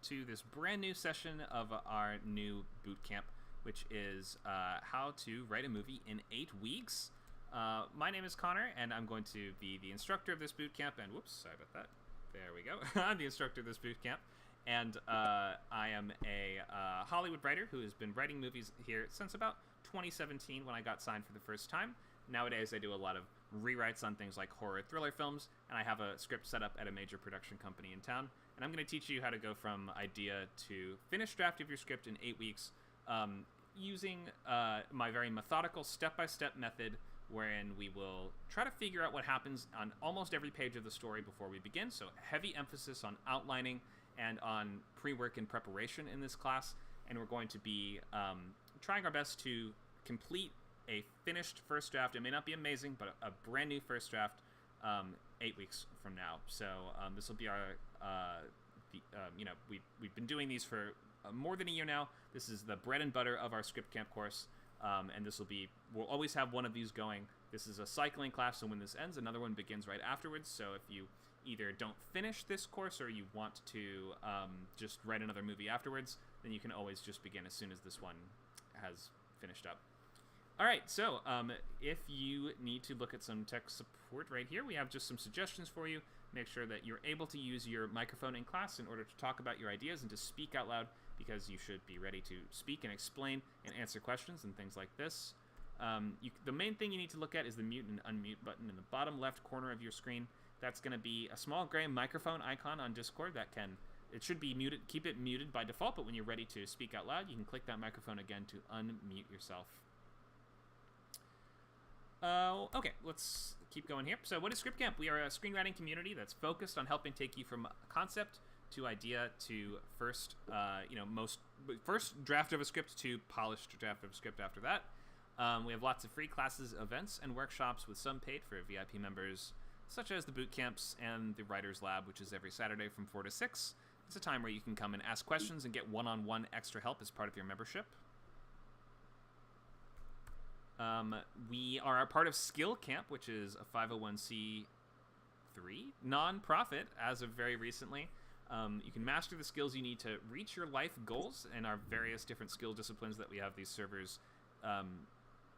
to this brand new session of our new bootcamp, which is how to write a movie in 8 weeks. My name is Connor, and I'm going to be the instructor of this bootcamp. And whoops, sorry about that. There we go. I'm the instructor of this bootcamp. And I am a Hollywood writer who has been writing movies here since about 2017 when I got signed for the first time. Nowadays, I do a lot of rewrites on things like horror thriller films, and I have a script set up at a major production company in town. And I'm going to teach you how to go from idea to finished draft of your script in 8 weeks using my very methodical step-by-step method wherein we will try to figure out what happens on almost every page of the story before we begin. So heavy emphasis on outlining and on pre-work and preparation in this class. And we're going to be trying our best to complete a finished first draft. It may not be amazing, but a brand new first draft 8 weeks from now. So this will be our, we've been doing these for more than a year now. This is the bread and butter of our ScriptCamp course. And we'll always have one of these going. This is a cycling class, so when this ends, another one begins right afterwards. So if you either don't finish this course or you want to just write another movie afterwards, then you can always just begin as soon as this one has finished up. All right, so if you need to look at some tech support right here, we have just some suggestions for you. Make sure that you're able to use your microphone in class in order to talk about your ideas and to speak out loud, because you should be ready to speak and explain and answer questions and things like this. The main thing you need to look at is the mute and unmute button in the bottom left corner of your screen. That's going to be a small gray microphone icon on Discord it should be muted. Keep it muted by default, but when you're ready to speak out loud, you can click that microphone again to unmute yourself. Okay, let's keep going here. So what is ScriptCamp? We are a screenwriting community that's focused on helping take you from concept to idea to first draft of a script to polished draft of a script after that. We have lots of free classes, events, and workshops with some paid for VIP members, such as the boot camps and the Writer's Lab, which is every Saturday from 4 to 6. It's a time where you can come and ask questions and get one-on-one extra help as part of your membership. We are a part of SkillCamp, which is a 501c3 nonprofit as of very recently. You can master the skills you need to reach your life goals and our various different skill disciplines that we have these servers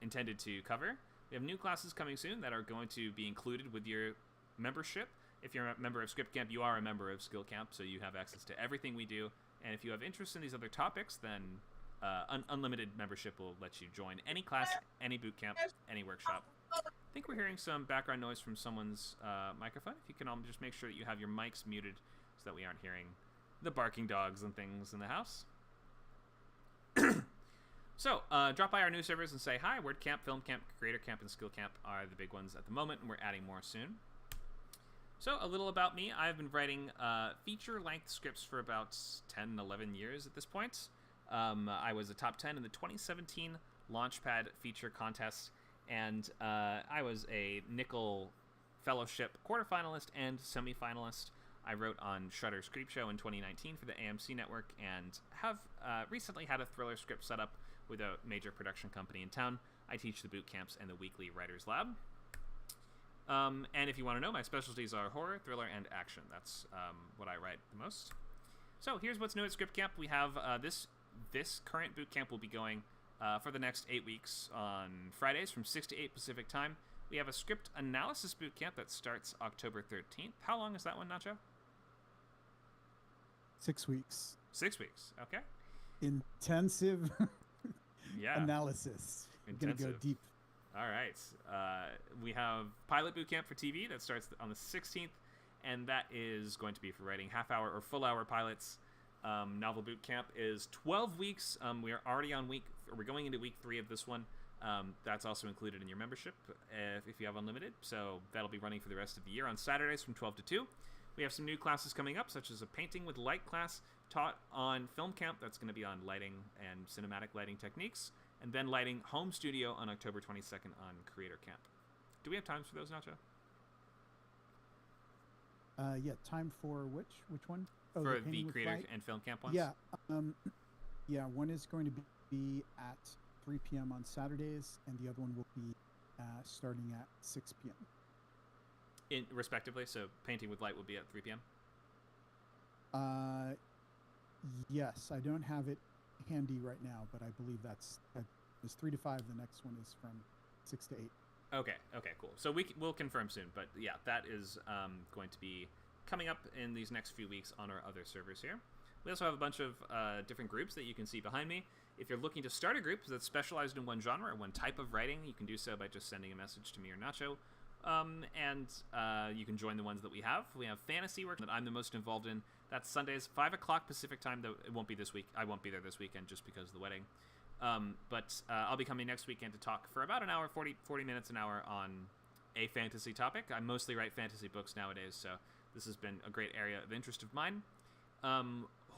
intended to cover. We have new classes coming soon that are going to be included with your membership. If you're a member of ScriptCamp, you are a member of SkillCamp, so you have access to everything we do. And if you have interest in these other topics, then unlimited membership will let you join any class, any bootcamp, any workshop. I think we're hearing some background noise from someone's microphone. If you can all just make sure that you have your mics muted so that we aren't hearing the barking dogs and things in the house. So, drop by our new servers and say hi. WordCamp, FilmCamp, CreatorCamp, and SkillCamp are the big ones at the moment, and we're adding more soon. So, a little about me. I've been writing feature-length scripts for about 10, 11 years at this point. I was a top 10 in the 2017 Launchpad feature contest, and I was a Nickel Fellowship quarterfinalist and semifinalist. I wrote on Shudder's Creepshow in 2019 for the AMC network, and have recently had a thriller script set up with a major production company in town. I teach the boot camps and the weekly Writer's Lab. And if you want to know, my specialties are horror, thriller, and action. That's what I write the most. So here's what's new at ScriptCamp. We have this current bootcamp will be going for the next 8 weeks on Fridays from 6 to 8 Pacific time. We have a script analysis bootcamp that starts October 13th. How long is that one, Nacho? 6 weeks. 6 weeks, okay. Intensive yeah. Analysis. Intensive. Gonna go deep. All right. We have Pilot Bootcamp for TV that starts on the 16th, and that is going to be for writing half-hour or full-hour pilots. Novel Bootcamp is 12 weeks. We are already on we're going into week 3 of this one. That's also included in your membership if you have unlimited. So that'll be running for the rest of the year on Saturdays from 12 to 2. We have some new classes coming up, such as a painting with light class taught on FilmCamp. That's going to be on lighting and cinematic lighting techniques. And then lighting home studio on October 22nd on CreatorCamp. Do we have times for those, Nacho? Yeah, time for which one? Oh, for the Creator and FilmCamp ones? Yeah. One is going to be at 3 p.m. on Saturdays, and the other one will be starting at 6 p.m. Respectively, so painting with light will be at 3 p.m.? Yes, I don't have it handy right now, but I believe it's 3 to 5. The next one is from 6 to 8. Okay, cool. So we'll confirm soon, but yeah, that is going to be coming up in these next few weeks on our other servers here. We also have a bunch of different groups that you can see behind me. If you're looking to start a group that's specialized in one genre or one type of writing, you can do so by just sending a message to me or Nacho. And you can join the ones that we have. We have fantasy work that I'm the most involved in. That's Sundays, 5 o'clock Pacific time, though it won't be this week. I won't be there this weekend just because of the wedding. But I'll be coming next weekend to talk for about an hour, 40 minutes an hour on a fantasy topic. I mostly write fantasy books nowadays, so this has been a great area of interest of mine.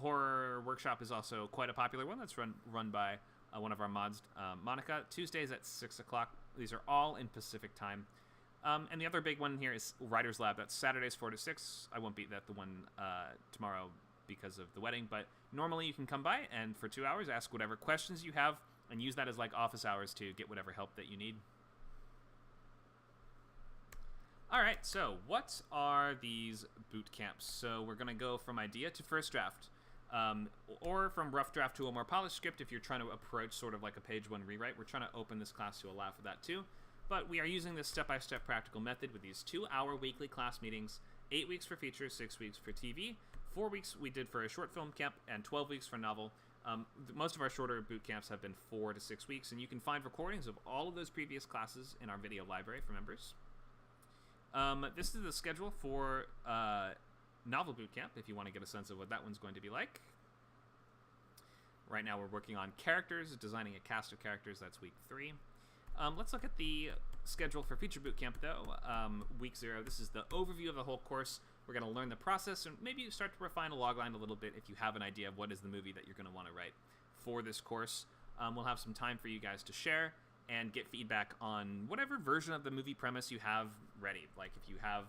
Horror Workshop is also quite a popular one that's run by one of our mods, Monica. Tuesdays at 6 o'clock. These are all in Pacific time. And the other big one here is Writer's Lab. That's Saturdays 4 to 6. I won't be at the one tomorrow because of the wedding, but normally you can come by and for 2 hours ask whatever questions you have and use that as like office hours to get whatever help that you need. All right, so what are these boot camps? So we're going to go from idea to first draft, or from rough draft to a more polished script if you're trying to approach sort of like a page 1 rewrite. We're trying to open this class to allow for that too. But we are using this step-by-step practical method with these 2-hour weekly class meetings, 8 weeks for features, 6 weeks for TV, 4 weeks we did for a short film camp, and 12 weeks for novel. Most of our shorter boot camps have been 4 to 6 weeks, and you can find recordings of all of those previous classes in our video library for members. This is the schedule for novel boot camp, if you want to get a sense of what that one's going to be like. Right now we're working on characters, designing a cast of characters. That's week 3. Let's look at the schedule for feature boot camp, though. Week 0, this is the overview of the whole course. We're going to learn the process and maybe start to refine a logline a little bit if you have an idea of what is the movie that you're going to want to write for this course. We'll have some time for you guys to share and get feedback on whatever version of the movie premise you have ready. Like if you have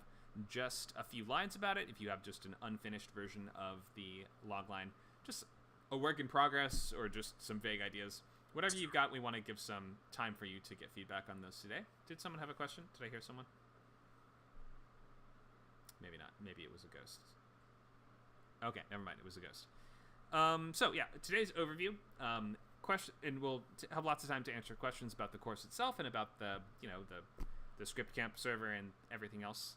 just a few lines about it, if you have just an unfinished version of the logline, just a work in progress or just some vague ideas. Whatever you've got, we want to give some time for you to get feedback on those today. Did someone have a question? Did I hear someone? Maybe not. Maybe it was a ghost. Okay, never mind. It was a ghost. So yeah, today's overview. And we'll have lots of time to answer questions about the course itself and about the ScriptCamp server and everything else.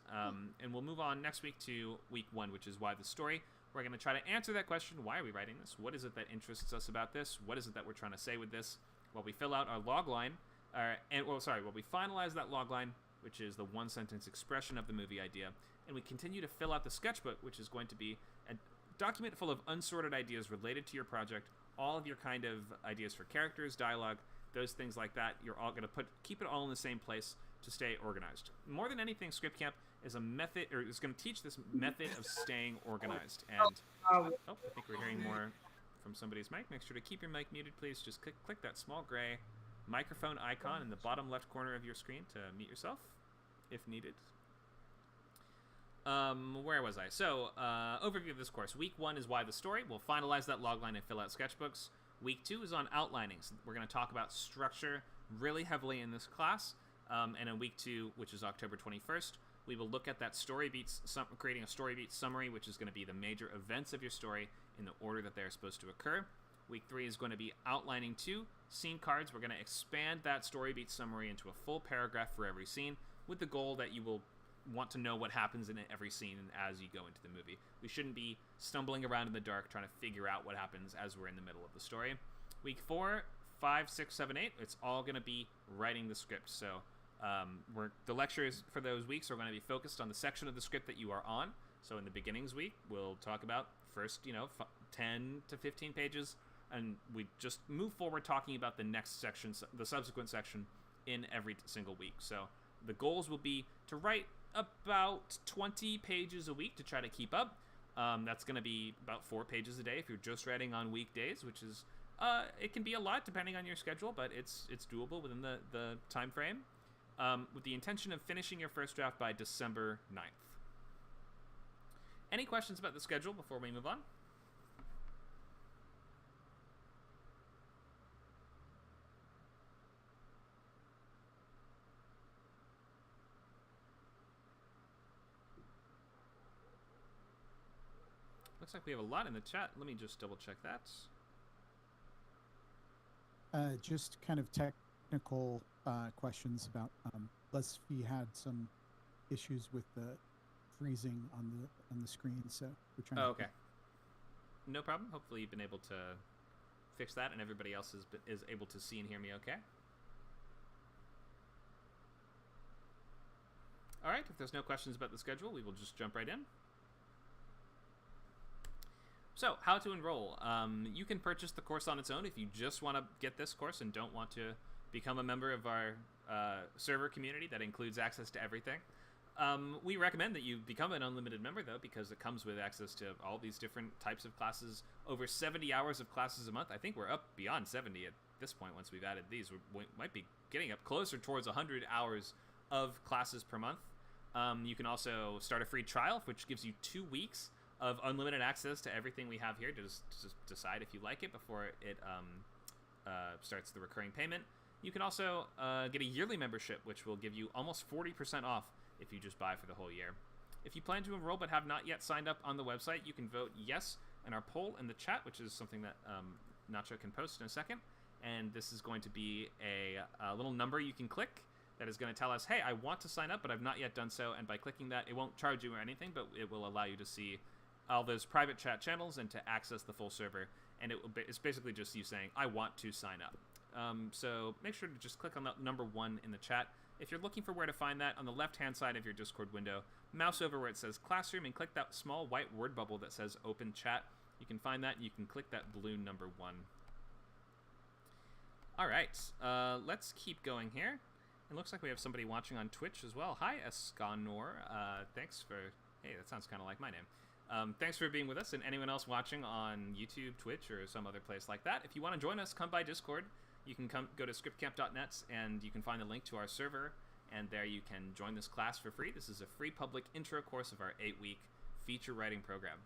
And we'll move on next week to week 1, which is why the story. We're going to try to answer that question. Why are we writing this? What is it that interests us about this? What is it that we're trying to say with this? While we fill out our logline, while we finalize that logline, which is the 1-sentence expression of the movie idea, and we continue to fill out the sketchbook, which is going to be a document full of unsorted ideas related to your project, all of your kind of ideas for characters, dialogue, those things like that. You're all going to keep it all in the same place to stay organized. More than anything, ScriptCamp is a method, or is going to teach this method of staying organized. And I think we're hearing more from somebody's mic. Make sure to keep your mic muted, please. Just click that small gray microphone icon in the bottom left corner of your screen to mute yourself, if needed. Where was I? So, overview of this course. Week 1 is why the story. We'll finalize that logline and fill out sketchbooks. Week 2 is on outlining. So we're going to talk about structure really heavily in this class. And in week 2, which is October 21st, we will look at that story beats, creating a story beat summary, which is going to be the major events of your story in the order that they're supposed to occur. Week 3 is going to be outlining 2 scene cards. We're going to expand that story beat summary into a full paragraph for every scene, with the goal that you will want to know what happens in every scene as you go into the movie. We shouldn't be stumbling around in the dark trying to figure out what happens as we're in the middle of the story. Week 4, 5, 6, 7, 8, it's all going to be writing the script. So the lectures for those weeks are going to be focused on the section of the script that you are on. So in the beginnings week, we'll talk about first, 10 to 15 pages, and we just move forward talking about the next section, the subsequent section in every single week. So the goals will be to write about 20 pages a week to try to keep up. That's going to be about 4 pages a day if you're just writing on weekdays, which is it can be a lot depending on your schedule, but it's doable within the time frame. With the intention of finishing your first draft by December 9th. Any questions about the schedule before we move on? Looks like we have a lot in the chat. Let me just double check that. Just kind of technical questions about BuzzFeed had some issues with the freezing on the screen, so we're trying. Oh, okay. No problem. Hopefully you've been able to fix that, and everybody else is able to see and hear me okay. All right. If there's no questions about the schedule, we will just jump right in. So, how to enroll. You can purchase the course on its own if you just want to get this course and don't want to become a member of our server community that includes access to everything. We recommend that you become an unlimited member, though, because it comes with access to all these different types of classes, over 70 hours of classes a month. I think we're up beyond 70 at this point once we've added these. We might be getting up closer towards 100 hours of classes per month. You can also start a free trial, which gives you 2 weeks of unlimited access to everything we have here to just decide if you like it before it starts the recurring payment. You can also get a yearly membership, which will give you almost 40% off if you just buy for the whole year. If you plan to enroll but have not yet signed up on the website, you can vote yes in our poll in the chat, which is something that Nacho can post in a second. And this is going to be a little number you can click that is going to tell us, hey, I want to sign up, but I've not yet done so. And by clicking that, it won't charge you or anything, but it will allow you to see all those private chat channels and to access the full server. And it's basically just you saying, I want to sign up. So make sure to just click on that number 1 in the chat. If you're looking for where to find that, on the left-hand side of your Discord window, mouse over where it says Classroom and click that small white word bubble that says Open Chat. You can find that, and you can click that blue number 1. All right, let's keep going here. It looks like we have somebody watching on Twitch as well. Hi, Escanor. Thanks for... Hey, that sounds kind of like my name. Thanks for being with us, and anyone else watching on YouTube, Twitch, or some other place like that. If you want to join us, come by Discord. You can go to scriptcamp.net, and you can find the link to our server, and there you can join this class for free. This is a free public intro course of our 8-week feature writing program.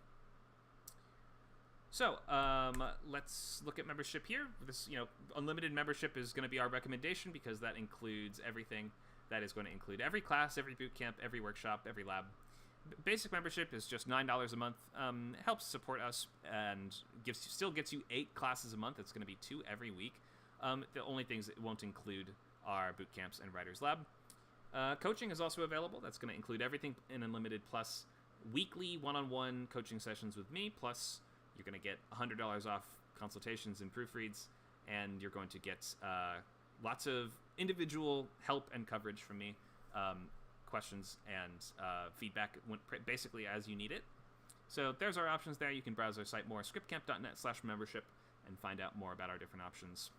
So let's look at membership here. This, unlimited membership is going to be our recommendation because that includes everything. That is going to include every class, every bootcamp, every workshop, every lab. Basic membership is just $9 a month. Helps support us and still gets you 8 classes a month. It's going to be 2 every week. The only things it won't include are boot camps and writer's lab. Coaching is also available. That's going to include everything in Unlimited, plus weekly one-on-one coaching sessions with me, plus you're going to get $100 off consultations and proofreads, and you're going to get lots of individual help and coverage from me, questions and feedback basically as you need it. So there's our options there. You can browse our site more, scriptcamp.net/membership, and find out more about our different options.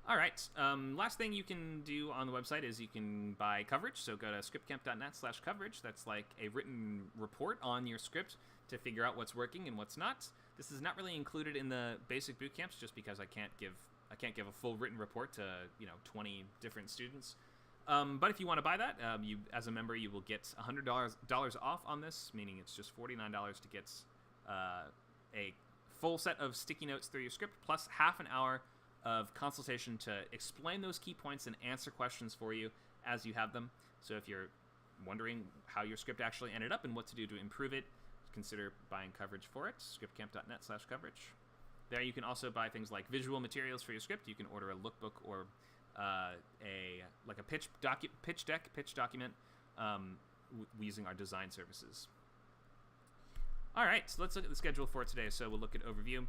All right, last thing you can do on the website is you can buy coverage. So go to scriptcamp.net/coverage. That's like a written report on your script to figure out what's working and what's not. This is not really included in the basic boot camps just because I can't give a full written report to 20 different students. But if you want to buy that, you as a member you will get $100 off on this, meaning it's just $49 to get a full set of sticky notes through your script plus half an hour of consultation to explain those key points and answer questions for you as you have them. So if you're wondering how your script actually ended up and what to do to improve it, consider buying coverage for it. Scriptcamp.net/coverage. There you can also buy things like visual materials for your script. You can order a lookbook or a pitch document using our design services. All right, so let's look at the schedule for today. So we'll look at overview.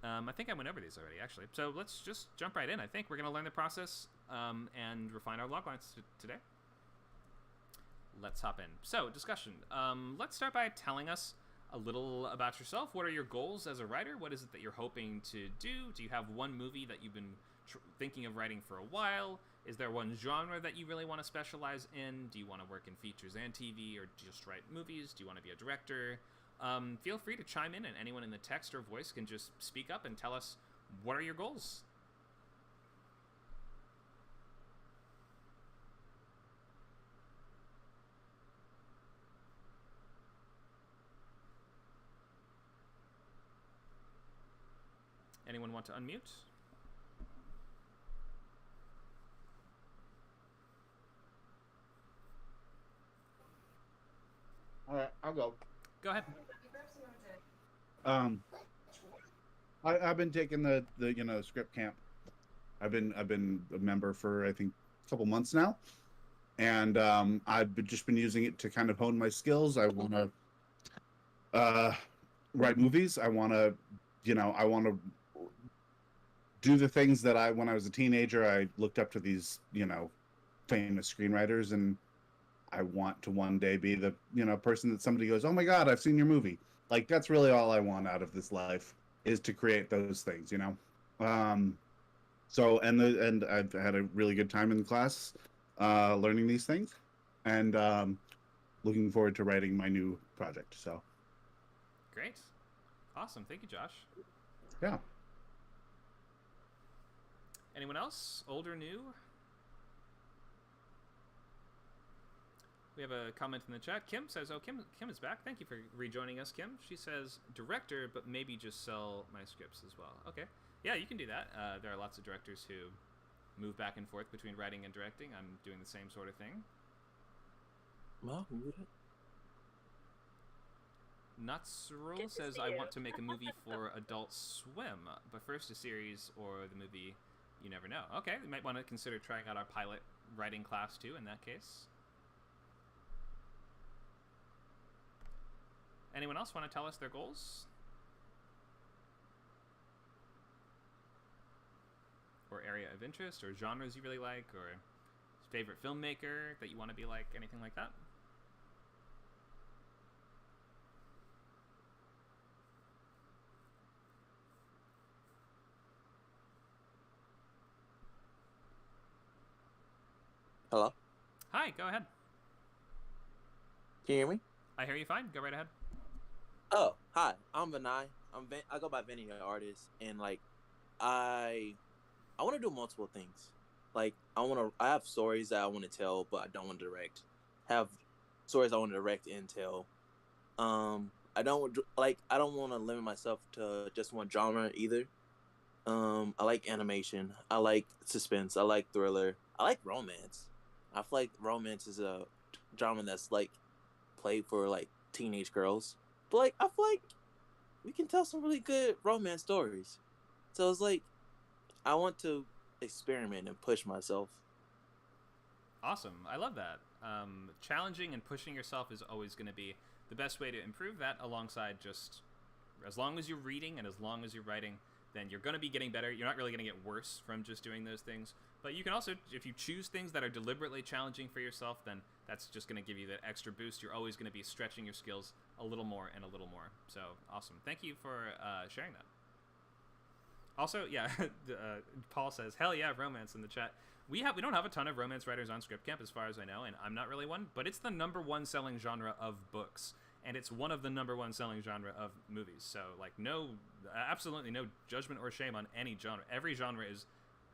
I think I went over these already, actually. So let's just jump right in. I think we're going to learn the process and refine our loglines today. Let's hop in. So, discussion. Let's start by telling us a little about yourself. What are your goals as a writer? What is it that you're hoping to do? Do you have one movie that you've been thinking of writing for a while? Is there one genre that you really want to specialize in? Do you want to work in features and TV or just write movies? Do you want to be a director? Feel free to chime in, and anyone in the text or voice can just speak up and tell us what are your goals. Anyone want to unmute? All right, I'll go. Go ahead. Um, I've been taking the script camp. I've been a member for I think a couple months now, and just been using it to kind of hone my skills. I want to write movies. I want to do the things that when I was a teenager, I looked up to these famous screenwriters, and I want to one day be the person that somebody goes, "Oh my God, I've seen your movie." Like that's really all I want out of this life is to create those things, So and I've had a really good time in class, learning these things, and looking forward to writing my new project. So Great. Awesome. Thank you, Josh. yeah. Anyone else? Old or new? We have a comment in the chat. Kim says, oh, Kim is back. Thank you for rejoining us, Kim. She says, director, but maybe just sell my scripts as well. Okay. Yeah, you can do that. There are lots of directors who move back and forth between writing and directing. I'm doing the same sort of thing. Well, Nutsrul says, I want to make a movie for Adult Swim, but first a series or the movie, you never know. Okay, we might want to consider trying out our pilot writing class too in that case. Anyone else want to tell us their goals? Or area of interest, or genres you really like, or favorite filmmaker that you want to be like, anything like that? hello? Hi, go ahead. Can you hear me? I hear you fine. Go right ahead. Oh, hi. I'm Vinay. I go by Vinny Artist, and like, I want to do multiple things. Like, I have stories that I want to tell, but I don't want to direct. Have stories I want to direct and tell. I don't want to limit myself to just one genre either. I like animation. I like suspense. I like thriller. I like romance. I feel like romance is a genre that's like played for like teenage girls. But like, I feel like we can tell some really good romance stories. So it's like, I want to experiment and push myself. Awesome. I love that. Challenging and pushing yourself is always going to be the best way to improve that, alongside just as long as you're reading and as long as you're writing, then you're going to be getting better. You're not really going to get worse from just doing those things. But you can also, if you choose things that are deliberately challenging for yourself, then that's just going to give you that extra boost. You're always going to be stretching your skills a little more and a little more. So awesome. Thank you for sharing that. Also, yeah, Paul says, hell yeah, romance in the chat. We don't have a ton of romance writers on ScriptCamp as far as I know, and I'm not really one, but it's the #1 selling genre of books, and it's one of the #1 selling genre of movies. So, like, absolutely no judgment or shame on any genre. Every genre is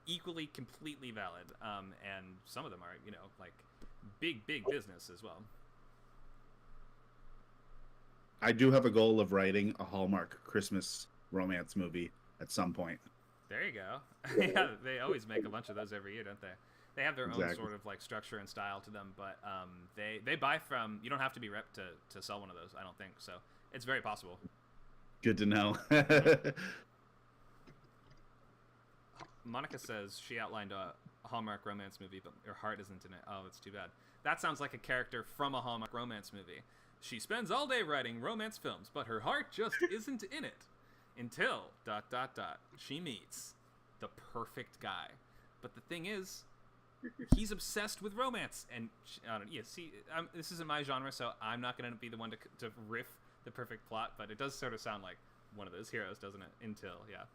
equally, completely valid, and some of them are, like, big business as well. I do have a goal of writing a Hallmark Christmas romance movie at some point. There you go. Yeah, they always make a bunch of those every year, don't they? They have their own sort of like structure and style to them, but they buy from. You don't have to be rep to sell one of those, I don't think. So it's very possible. Good to know. Monica says she outlined a Hallmark romance movie, but her heart isn't in it. Oh, that's too bad. That sounds like a character from a Hallmark romance movie. She spends all day writing romance films, but her heart just isn't in it. Until ... she meets the perfect guy. But the thing is, he's obsessed with romance, and this isn't my genre, so I'm not going to be the one to riff the perfect plot. But it does sort of sound like one of those heroes, doesn't it? Until, yeah.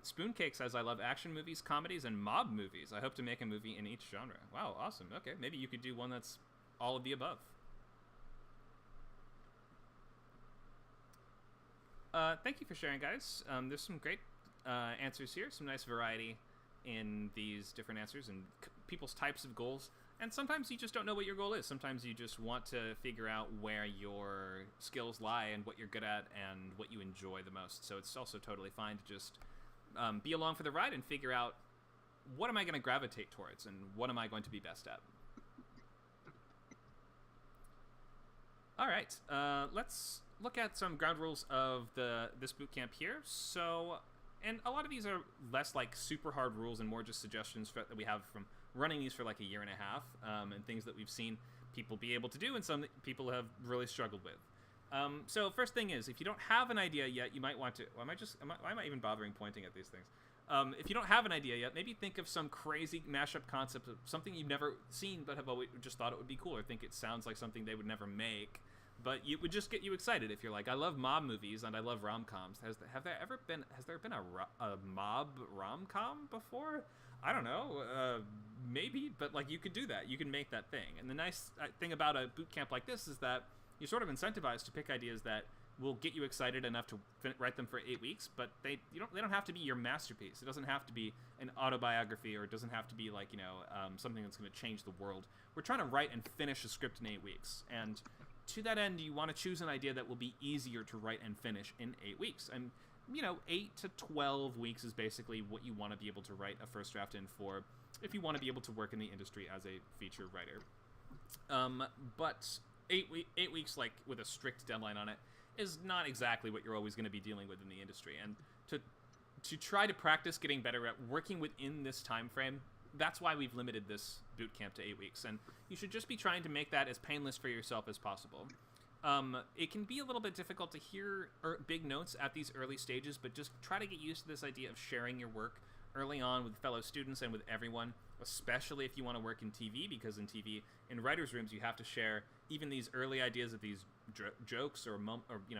Spooncake says, I love action movies, comedies, and mob movies. I hope to make a movie in each genre. Wow, awesome. Okay, maybe you could do one that's all of the above. Thank you for sharing, guys. There's some great answers here, some nice variety in these different answers and people's types of goals. And sometimes you just don't know what your goal is. Sometimes you just want to figure out where your skills lie and what you're good at and what you enjoy the most. So it's also totally fine to just be along for the ride and figure out, what am I going to gravitate towards and what am I going to be best at? All right, let's look at some ground rules of this bootcamp here. So, and a lot of these are less like super hard rules and more just suggestions that we have from running these for like a year and a half, and things that we've seen people be able to do and some that people have really struggled with. So first thing is, if you don't have an idea yet, you might want to. Why am I even bothering pointing at these things? If you don't have an idea yet, maybe think of some crazy mashup concept of something you've never seen but have always just thought it would be cool, or think it sounds like something they would never make, but it would just get you excited. If you're like, I love mob movies and I love rom-coms. Has there been a mob rom-com before? I don't know, maybe, but like you could do that. You can make that thing. And the nice thing about a boot camp like this is that you're sort of incentivized to pick ideas that will get you excited enough to write them for 8 weeks, but they don't have to be your masterpiece. It doesn't have to be an autobiography, or it doesn't have to be like, something that's going to change the world. We're trying to write and finish a script in 8 weeks, and to that end, you want to choose an idea that will be easier to write and finish in 8 weeks. And 8 to 12 weeks is basically what you want to be able to write a first draft in for, if you want to be able to work in the industry as a feature writer. But 8 weeks, like with a strict deadline on it, is not exactly what you're always going to be dealing with in the industry. And to try to practice getting better at working within this time frame, that's why we've limited this boot camp to 8 weeks. And you should just be trying to make that as painless for yourself as possible. It can be a little bit difficult to hear big notes at these early stages, but just try to get used to this idea of sharing your work early on with fellow students and with everyone, especially if you want to work in TV, because in TV, in writers' rooms, you have to share even these early ideas of these jokes or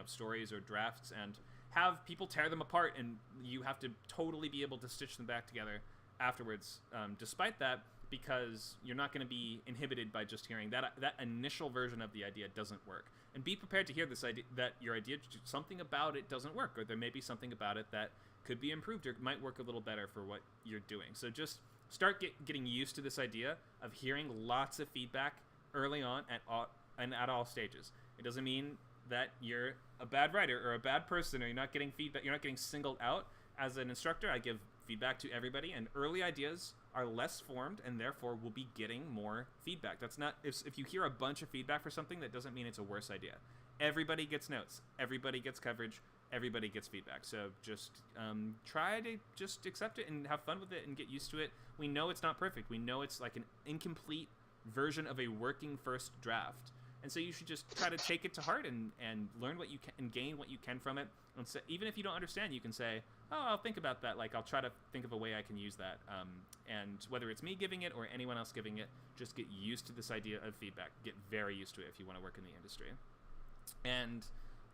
stories or drafts, and have people tear them apart, and you have to totally be able to stitch them back together afterwards. Despite that, because you're not going to be inhibited by just hearing that initial version of the idea doesn't work, and be prepared to hear this idea that your idea, something about it doesn't work, or there may be something about it that could be improved or might work a little better for what you're doing. So just start getting used to this idea of hearing lots of feedback early on at all stages. It doesn't mean that you're a bad writer or a bad person, or you're not getting feedback. You're not getting singled out. As an instructor, I give feedback to everybody, and early ideas are less formed and therefore will be getting more feedback. That's not, if you hear a bunch of feedback for something, that doesn't mean it's a worse idea. Everybody gets notes, everybody gets coverage, everybody gets feedback. So just try to just accept it and have fun with it and get used to it. We know it's not perfect. We know it's like an incomplete version of a working first draft. And so you should just try to take it to heart and learn what you can and gain what you can from it. And so even if you don't understand, you can say, oh, I'll think about that. Like, I'll try to think of a way I can use that. And whether it's me giving it or anyone else giving it, just get used to this idea of feedback. Get very used to it if you want to work in the industry. And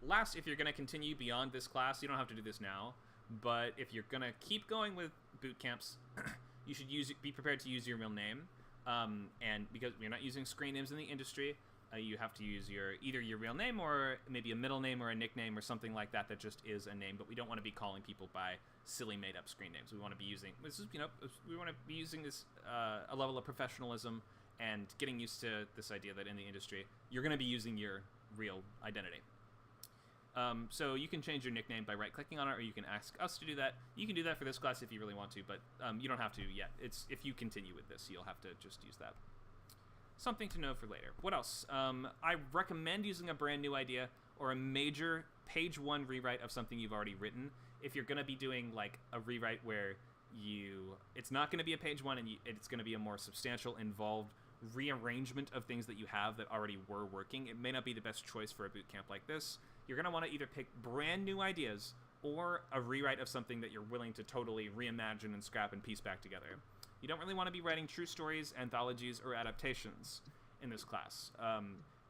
last, if you're going to continue beyond this class, you don't have to do this now, but if you're going to keep going with boot camps, you should be prepared to use your real name. And because you're not using screen names in the industry, you have to use either your real name or maybe a middle name or a nickname or something like that just is a name. But we don't want to be calling people by silly made-up screen names. We want to be using this a level of professionalism and getting used to this idea that in the industry you're going to be using your real identity. So you can change your nickname by right-clicking on it, or you can ask us to do that. You can do that for this class if you really want to, but you don't have to yet. If you continue with this, you'll have to just use that. Something to know for later. What else? I recommend using a brand new idea or a major page 1 rewrite of something you've already written. If you're going to be doing like a rewrite where it's not going to be a page 1 and it's going to be a more substantial, involved rearrangement of things that you have that already were working, it may not be the best choice for a boot camp like this. You're going to want to either pick brand new ideas or a rewrite of something that you're willing to totally reimagine and scrap and piece back together. You don't really want to be writing true stories, anthologies, or adaptations in this class.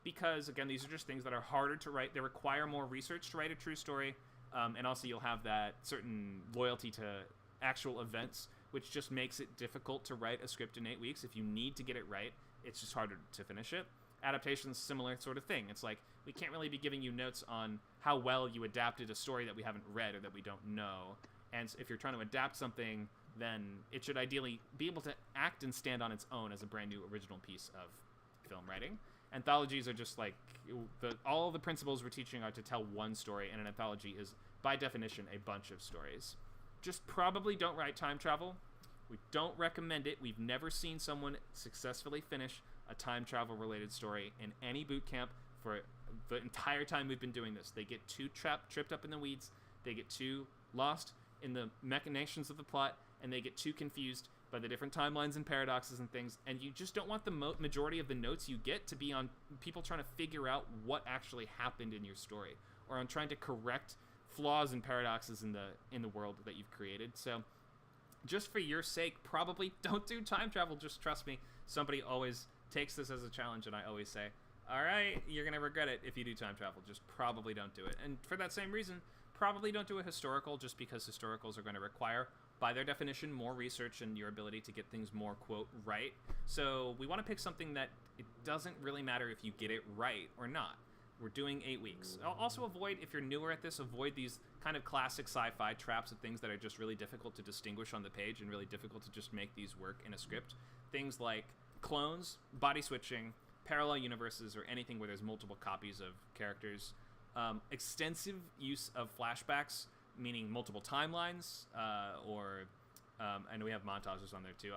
Because, again, these are just things that are harder to write. They require more research to write a true story. And also you'll have that certain loyalty to actual events, which just makes it difficult to write a script in 8 weeks. If you need to get it right, it's just harder to finish it. Adaptations, similar sort of thing. It's like, we can't really be giving you notes on how well you adapted a story that we haven't read or that we don't know. And if you're trying to adapt something, then it should ideally be able to act and stand on its own as a brand new original piece of film writing. Anthologies are just like, all the principles we're teaching are to tell one story, and an anthology is, by definition, a bunch of stories. Just probably don't write time travel. We don't recommend it. We've never seen someone successfully finish a time travel related story in any boot camp for the entire time we've been doing this. They get too tripped up in the weeds. They get too lost in the machinations of the plot, and they get too confused by the different timelines and paradoxes and things, and you just don't want the majority of the notes you get to be on people trying to figure out what actually happened in your story, or on trying to correct flaws and paradoxes in the world that you've created. So just for your sake, probably don't do time travel. Just trust me, somebody always takes this as a challenge, and I always say, all right, you're going to regret it if you do time travel. Just probably don't do it. And for that same reason, probably don't do a historical, just because historicals are going to require, by their definition, more research and your ability to get things more, quote, right. So we want to pick something that it doesn't really matter if you get it right or not. We're doing 8 weeks. Also avoid, if you're newer at this, avoid these kind of classic sci-fi traps of things that are just really difficult to distinguish on the page and really difficult to just make these work in a script. Things like clones, body switching, parallel universes, or anything where there's multiple copies of characters. Extensive use of flashbacks, meaning multiple timelines, and we have montages on there too.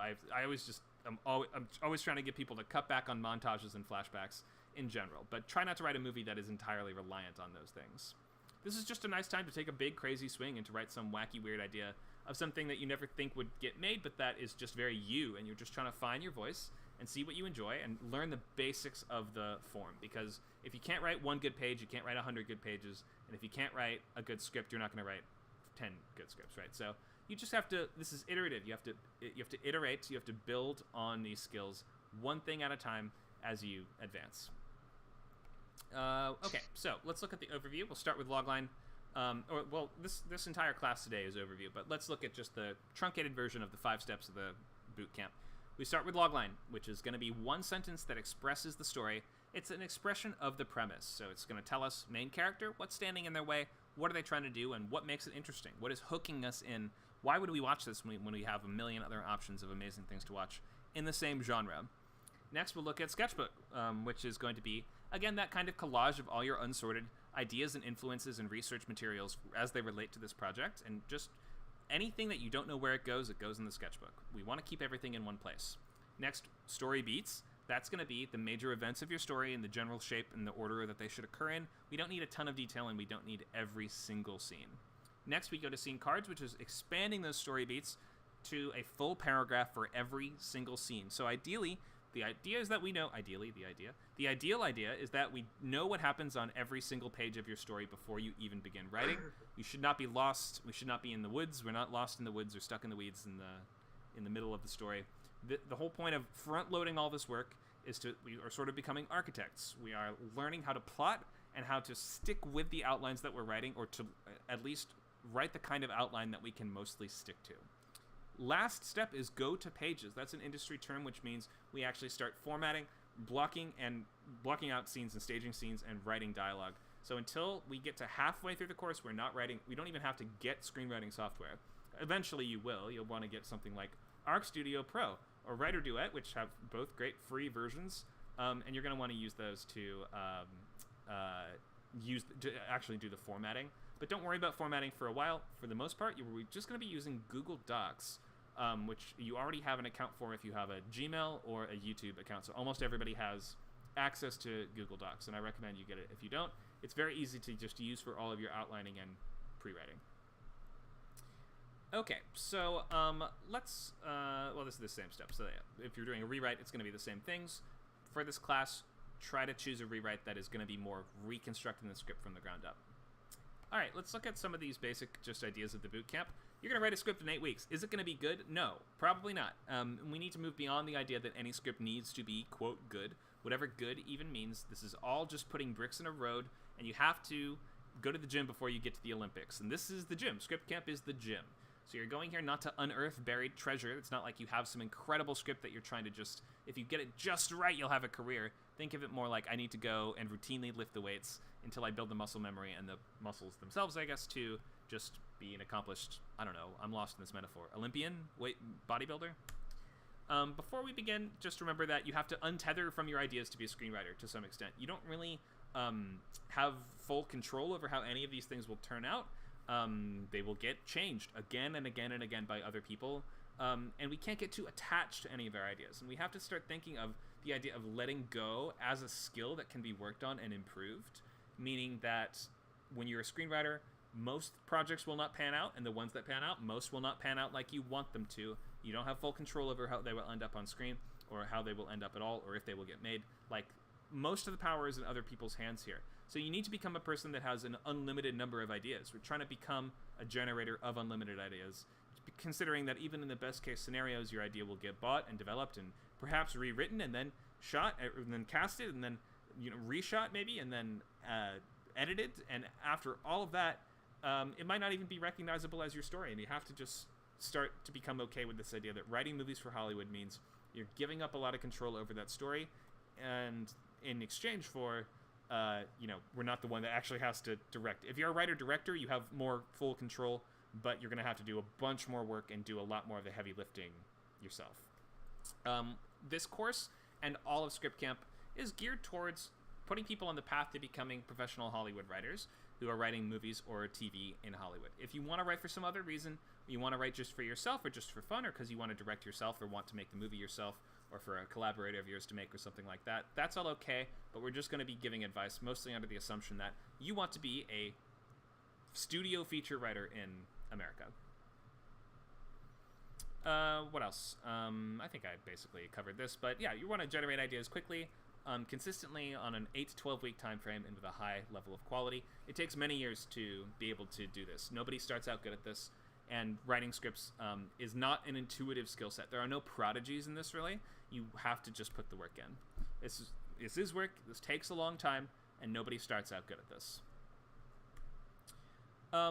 I'm always trying to get people to cut back on montages and flashbacks in general, but try not to write a movie that is entirely reliant on those things. This is just a nice time to take a big crazy swing and to write some wacky weird idea of something that you never think would get made, but that is just very you, and you're just trying to find your voice and see what you enjoy and learn the basics of the form. Because if you can't write one good page, you can't write 100 good pages, and if you can't write a good script, you're not going to write 10 good scripts, right? So you just have to, this is iterative. You have to iterate, you have to build on these skills one thing at a time as you advance. Okay, so let's look at the overview. We'll start with logline. This entire class today is overview, but let's look at just the truncated version of the 5 steps of the boot camp. We start with logline, which is going to be one sentence that expresses the story. It's an expression of the premise, so it's going to tell us main character, what's standing in their way, what are they trying to do, and what makes it interesting. What is hooking us in? Why would we watch this when we have a million other options of amazing things to watch in the same genre? Next, we'll look at Sketchbook, which is going to be, again, that kind of collage of all your unsorted ideas and influences and research materials as they relate to this project, and just anything that you don't know where it goes in the Sketchbook. We want to keep everything in one place. Next, story beats. That's going to be the major events of your story in the general shape and the order that they should occur in. We don't need a ton of detail, and we don't need every single scene. Next, we go to scene cards, which is expanding those story beats to a full paragraph for every single scene. So ideally, the idea is that we know, the ideal idea is that we know what happens on every single page of your story before you even begin writing. You should not be lost. We should not be in the woods. We're not lost in the woods or stuck in the weeds in the middle of the story. The whole point of front-loading all this work is we are sort of becoming architects. We are learning how to plot and how to stick with the outlines that we're writing, or to at least write the kind of outline that we can mostly stick to. Last step is go to pages. That's an industry term, which means we actually start formatting, blocking out scenes and staging scenes and writing dialogue. So until we get to halfway through the course, we're not writing. We don't even have to get screenwriting software. Eventually you will. You'll want to get something like Arc Studio Pro or Writer Duet, which have both great free versions, and you're going to want to use those to actually do the formatting. But don't worry about formatting for a while. For the most part, we're just going to be using Google Docs, which you already have an account for if you have a Gmail or a YouTube account. So almost everybody has access to Google Docs, and I recommend you get it. If you don't, it's very easy to just use for all of your outlining and pre-writing. Okay, so this is the same step. So yeah, if you're doing a rewrite, it's going to be the same things. For this class, try to choose a rewrite that is going to be more reconstructing the script from the ground up. All right, let's look at some of these basic just ideas of the boot camp. You're going to write a script in 8 weeks. Is it going to be good? No, probably not. We need to move beyond the idea that any script needs to be, quote, good. Whatever good even means. This is all just putting bricks in a road, and you have to go to the gym before you get to the Olympics. And this is the gym. ScriptCamp is the gym. So you're going here not to unearth buried treasure. It's not like you have some incredible script that you're trying to just, if you get it just right, you'll have a career. Think of it more like I need to go and routinely lift the weights until I build the muscle memory and the muscles themselves, I guess, to just be an accomplished, I don't know, I'm lost in this metaphor, Olympian, bodybuilder. Before we begin, just remember that you have to untether from your ideas to be a screenwriter to some extent. You don't really have full control over how any of these things will turn out. They will get changed again and again and again by other people, and we can't get too attached to any of our ideas. And we have to start thinking of the idea of letting go as a skill that can be worked on and improved, meaning that when you're a screenwriter, most projects will not pan out, and the ones that pan out, most will not pan out like you want them to. You don't have full control over how they will end up on screen, or how they will end up at all, or if they will get made. Like, most of the power is in other people's hands here. So you need to become a person that has an unlimited number of ideas. We're trying to become a generator of unlimited ideas, considering that even in the best case scenarios, your idea will get bought and developed and perhaps rewritten and then shot and then casted and then reshot maybe and then edited. And after all of that, it might not even be recognizable as your story, and you have to just start to become okay with this idea that writing movies for Hollywood means you're giving up a lot of control over that story, and in exchange for we're not the one that actually has to direct. If you're a writer-director, you have more full control, but you're going to have to do a bunch more work and do a lot more of the heavy lifting yourself. This course and all of ScriptCamp is geared towards putting people on the path to becoming professional Hollywood writers who are writing movies or TV in Hollywood. If you want to write for some other reason, you want to write just for yourself or just for fun, or because you want to direct yourself or want to make the movie yourself, or for a collaborator of yours to make or something like that, that's all okay, but we're just going to be giving advice mostly under the assumption that you want to be a studio feature writer in America. What else? I think I basically covered this, but yeah, you want to generate ideas quickly, consistently on an 8 to 12 week time frame and with a high level of quality. It takes many years to be able to do this. Nobody starts out good at this, and writing scripts is not an intuitive skill set. There are no prodigies in this, really. You have to just put the work in. This is work. This takes a long time, and nobody starts out good at this.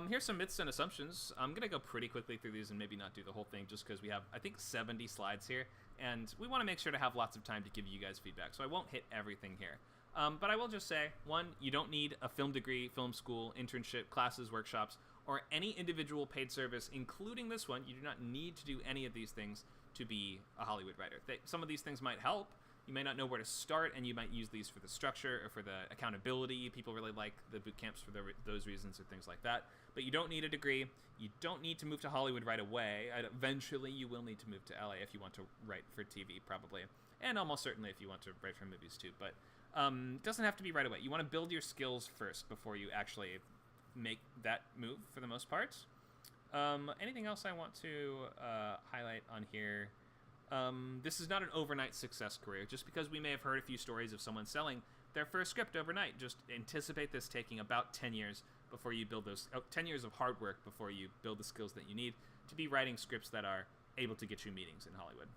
Here's some myths and assumptions. I'm going to go pretty quickly through these and maybe not do the whole thing just because we have, I think, 70 slides here, and we want to make sure to have lots of time to give you guys feedback, so I won't hit everything here. But I will just say, one, you don't need a film degree, film school, internship, classes, workshops, or any individual paid service, including this one. You do not need to do any of these things to be a Hollywood writer. Some of these things might help. You may not know where to start, and you might use these for the structure or for the accountability. People really like the boot camps for those reasons or things like that. But you don't need a degree. You don't need to move to Hollywood right away. Eventually, you will need to move to LA if you want to write for TV, probably. And almost certainly if you want to write for movies, too. But it doesn't have to be right away. You want to build your skills first before you actually make that move, for the most part. Anything else I want to highlight on here? This is not an overnight success career. Just because we may have heard a few stories of someone selling their first script overnight, just anticipate this taking about 10 years before you build those 10 years of hard work before you build the skills that you need to be writing scripts that are able to get you meetings in Hollywood.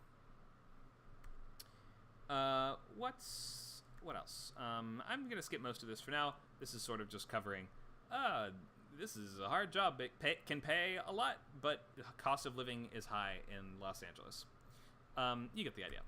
What else? I'm gonna skip most of this for now. This is sort of just covering this is a hard job. It can pay a lot, but the cost of living is high in Los Angeles. You get the idea.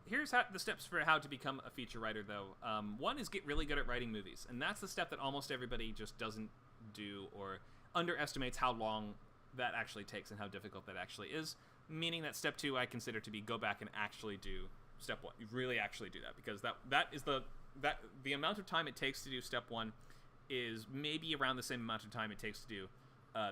Here's the steps for how to become a feature writer, though. One is get really good at writing movies, and that's the step that almost everybody just doesn't do or underestimates how long that actually takes and how difficult that actually is, meaning that step 2 I consider to be go back and actually do step 1. You really actually do that, because that is the amount of time it takes to do step 1 is maybe around the same amount of time it takes to do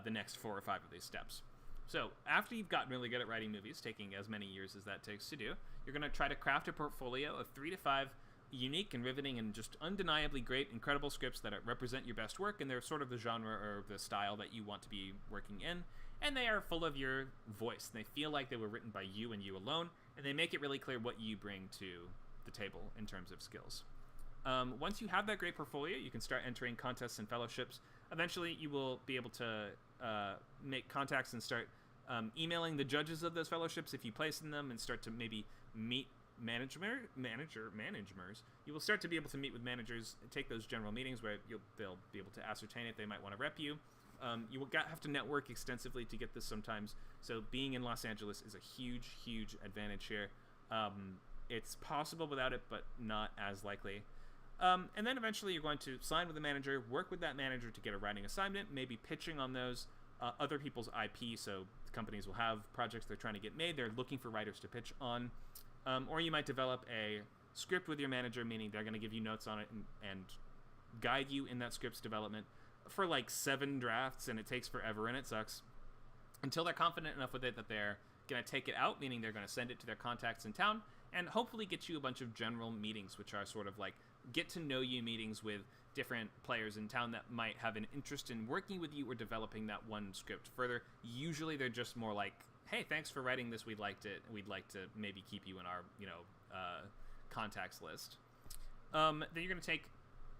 the next 4 or 5 of these steps. So after you've gotten really good at writing movies, taking as many years as that takes to do, you're going to try to craft a portfolio of 3 to 5 unique and riveting and just undeniably great, incredible scripts that represent your best work, and they're sort of the genre or the style that you want to be working in, and they are full of your voice. They feel like they were written by you and you alone, and they make it really clear what you bring to the table in terms of skills. Once you have that great portfolio, you can start entering contests and fellowships. Eventually, you will be able to make contacts and start emailing the judges of those fellowships if you place in them, and start to maybe meet managers. You will start to be able to meet with managers and take those general meetings where they'll be able to ascertain if they might want to rep you. You will have to network extensively to get this sometimes. So being in Los Angeles is a huge, huge advantage here. It's possible without it, but not as likely. And then eventually you're going to sign with a manager, work with that manager to get a writing assignment, maybe pitching on those other people's IP, so companies will have projects they're trying to get made, they're looking for writers to pitch on. Or you might develop a script with your manager, meaning they're going to give you notes on it and guide you in that script's development for like 7 drafts, and it takes forever and it sucks, until they're confident enough with it that they're going to take it out, meaning they're going to send it to their contacts in town and hopefully get you a bunch of general meetings, which are sort of like get to know you meetings with different players in town that might have an interest in working with you or developing that one script further. Usually they're just more like, hey, thanks for writing this, we liked it, we'd like to maybe keep you in our contacts list. Then you're going to take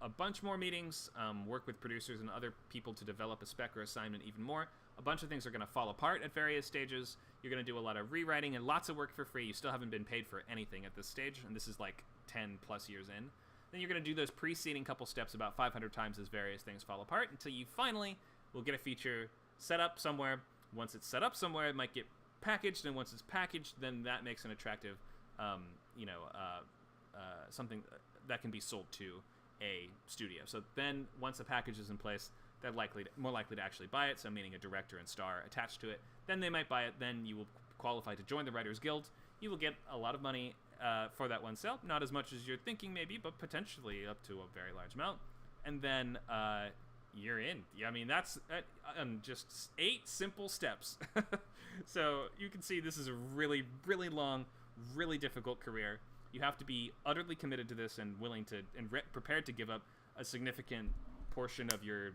a bunch more meetings, work with producers and other people to develop a spec or assignment even more. A bunch of things are going to fall apart at various stages. You're going to do a lot of rewriting and lots of work for free. You still haven't been paid for anything at this stage, and this is like 10 plus years in. Then you're going to do those preceding couple steps about 500 times as various things fall apart until you finally will get a feature set up somewhere. Once it's set up somewhere, it might get packaged, and once it's packaged, then that makes an attractive, something that can be sold to a studio. So then once the package is in place, they're more likely to actually buy it, so meaning a director and star attached to it. Then they might buy it. Then you will qualify to join the Writers Guild. You will get a lot of money for that one sale. Not as much as you're thinking maybe, but potentially up to a very large amount. And then you're in. I mean, that's just 8 simple steps. So you can see this is a really, really long, really difficult career. You have to be utterly committed to this and willing to and prepared to give up a significant portion of your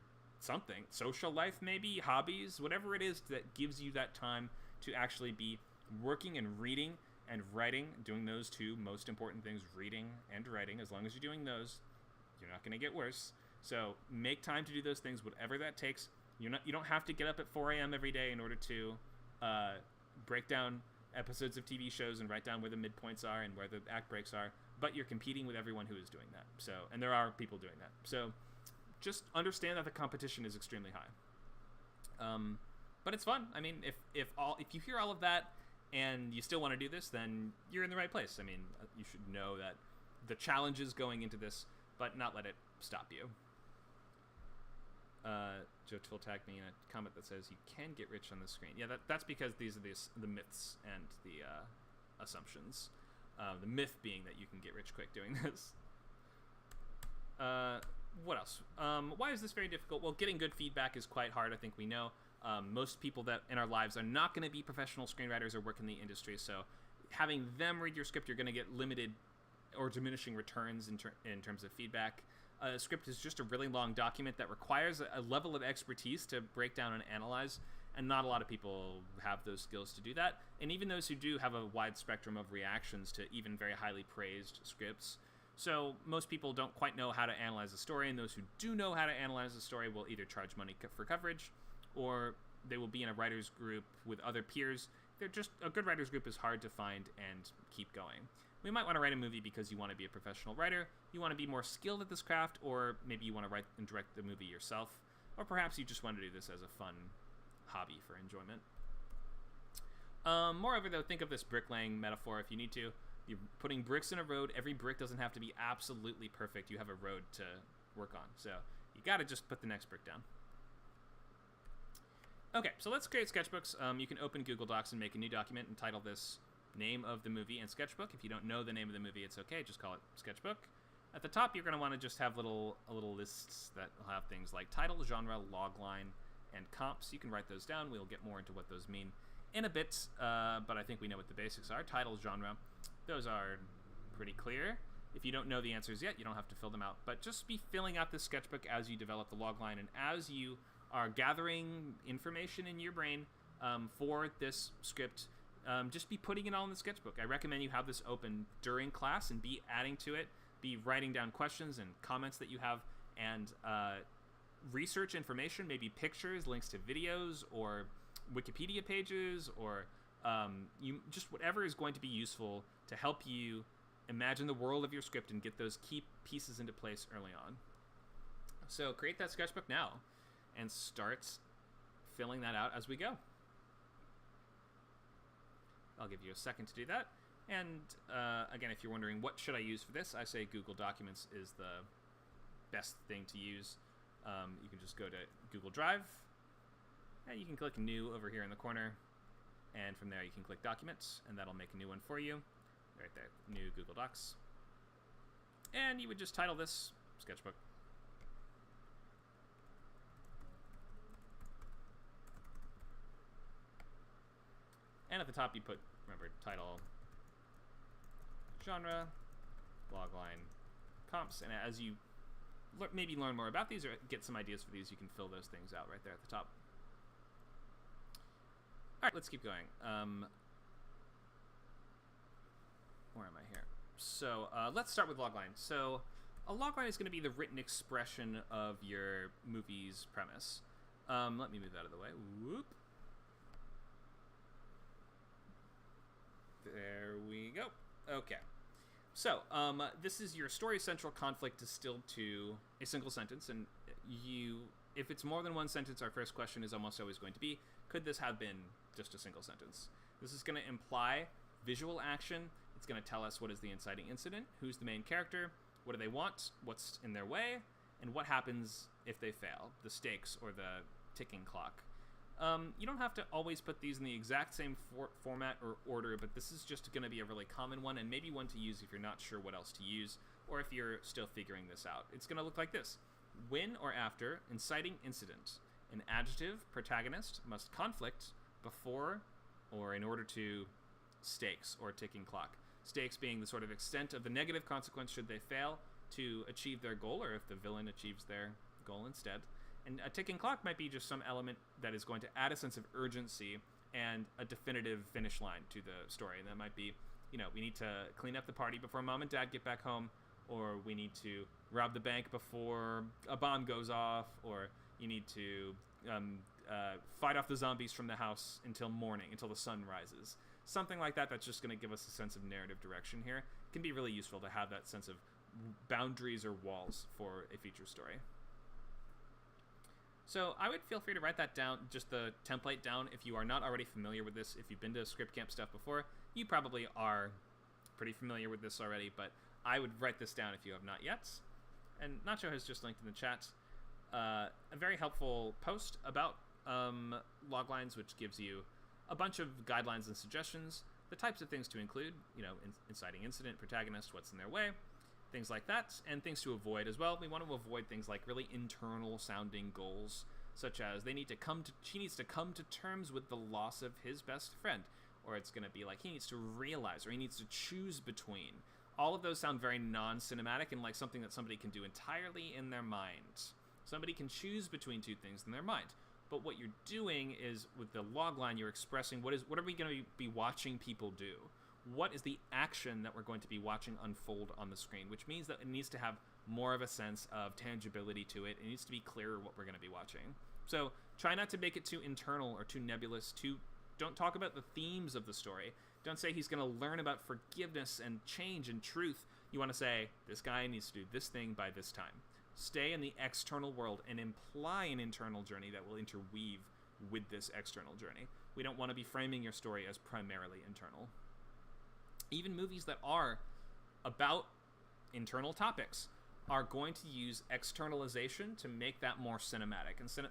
social life, maybe hobbies, whatever it is that gives you that time to actually be working and reading and writing, doing those 2 most important things, reading and writing. As long as you're doing those, you're not going to get worse. So make time to do those things, whatever that takes. You don't have to get up at 4 a.m. every day in order to break down episodes of TV shows and write down where the midpoints are and where the act breaks are, but you're competing with everyone who is doing that. So, and there are people doing that. So just understand that the competition is extremely high. But it's fun. I mean, if you hear all of that and you still want to do this, then you're in the right place. I mean, you should know that the challenges going into this, but not let it stop you. Joe Twill tagged me in a comment that says you can get rich on the screen. Yeah, that's because these are the myths and the assumptions. The myth being that you can get rich quick doing this. What else? Why is this very difficult? Well, getting good feedback is quite hard, I think we know. Most people that in our lives are not going to be professional screenwriters or work in the industry, so having them read your script, you're going to get limited or diminishing returns in terms of feedback. A script is just a really long document that requires a level of expertise to break down and analyze, and not a lot of people have those skills to do that. And even those who do have a wide spectrum of reactions to even very highly praised scripts. So most people don't quite know how to analyze a story, and those who do know how to analyze a story will either charge money for coverage, or they will be in a writer's group with other peers. A good writer's group is hard to find and keep going. We might want to write a movie because you want to be a professional writer, you want to be more skilled at this craft, or maybe you want to write and direct the movie yourself, or perhaps you just want to do this as a fun hobby for enjoyment. Moreover, though, think of this bricklaying metaphor if you need to. You're putting bricks in a road. Every brick doesn't have to be absolutely perfect. You have a road to work on, so you got to just put the next brick down. Okay, so let's create sketchbooks. You can open Google Docs and make a new document and title this name of the movie and Sketchbook. If you don't know the name of the movie, it's okay. Just call it Sketchbook. At the top, you're going to want to just have little lists that will have things like title, genre, logline, and comps. You can write those down. We'll get more into what those mean in a bit, but I think we know what the basics are. Title, genre, those are pretty clear. If you don't know the answers yet, you don't have to fill them out, but just be filling out this sketchbook as you develop the logline and as you are gathering information in your brain for this script. Just be putting it all in the sketchbook. I recommend you have this open during class and be adding to it, be writing down questions and comments that you have, and research information, maybe pictures, links to videos, or Wikipedia pages, or just whatever is going to be useful to help you imagine the world of your script and get those key pieces into place early on. So create that sketchbook now and start filling that out as we go. I'll give you a second to do that. And again, if you're wondering what should I use for this, I say Google Documents is the best thing to use. You can just go to Google Drive, and you can click New over here in the corner, and from there you can click Documents, and that'll make a new one for you. Right there, New Google Docs. And you would just title this Sketchbook. And at the top you put, remember, title, genre, logline, comps, and as you maybe learn more about these or get some ideas for these, you can fill those things out right there at the top. All right, let's keep going. Where am I here? So let's start with logline. So a logline is going to be the written expression of your movie's premise. Let me move out of the way. Whoop. There we go. Okay. So, this is your story central conflict distilled to a single sentence, and if it's more than one sentence, our first question is almost always going to be, could this have been just a single sentence? This is going to imply visual action. It's going to tell us what is the inciting incident, who's the main character, what do they want, what's in their way, and what happens if they fail, the stakes or the ticking clock. You don't have to always put these in the exact same format or order, but this is just going to be a really common one, and maybe one to use if you're not sure what else to use, or if you're still figuring this out. It's going to look like this. When or after inciting incident, an adjective protagonist must conflict before or in order to stakes or ticking clock. Stakes being the sort of extent of the negative consequence should they fail to achieve their goal, or if the villain achieves their goal instead. And a ticking clock might be just some element that is going to add a sense of urgency and a definitive finish line to the story. And that might be, we need to clean up the party before mom and dad get back home, or we need to rob the bank before a bomb goes off, or you need to fight off the zombies from the house until morning, until the sun rises. Something like that that's just going to give us a sense of narrative direction here. It can be really useful to have that sense of boundaries or walls for a feature story. So I would feel free to write that down, just the template down, if you are not already familiar with this. If you've been to ScriptCamp stuff before, you probably are pretty familiar with this already, but I would write this down if you have not yet. And Nacho has just linked in the chat a very helpful post about loglines, which gives you a bunch of guidelines and suggestions, the types of things to include, inciting incident, protagonist, what's in their way, things like that, and things to avoid as well. We want to avoid things like really internal sounding goals, such as she needs to come to terms with the loss of his best friend, or it's going to be like he needs to realize, or he needs to choose between. All of those sound very non-cinematic and like something that somebody can do entirely in their mind. Somebody can choose between two things in their mind. But what you're doing is, with the logline, you're expressing what are we going to be watching people do? What is the action that we're going to be watching unfold on the screen, which means that it needs to have more of a sense of tangibility to it. It needs to be clearer what we're going to be watching. So try not to make it too internal or too nebulous. Don't talk about the themes of the story. Don't say he's going to learn about forgiveness and change and truth. You want to say, this guy needs to do this thing by this time. Stay in the external world and imply an internal journey that will interweave with this external journey. We don't want to be framing your story as primarily internal. Even movies that are about internal topics are going to use externalization to make that more cinematic. And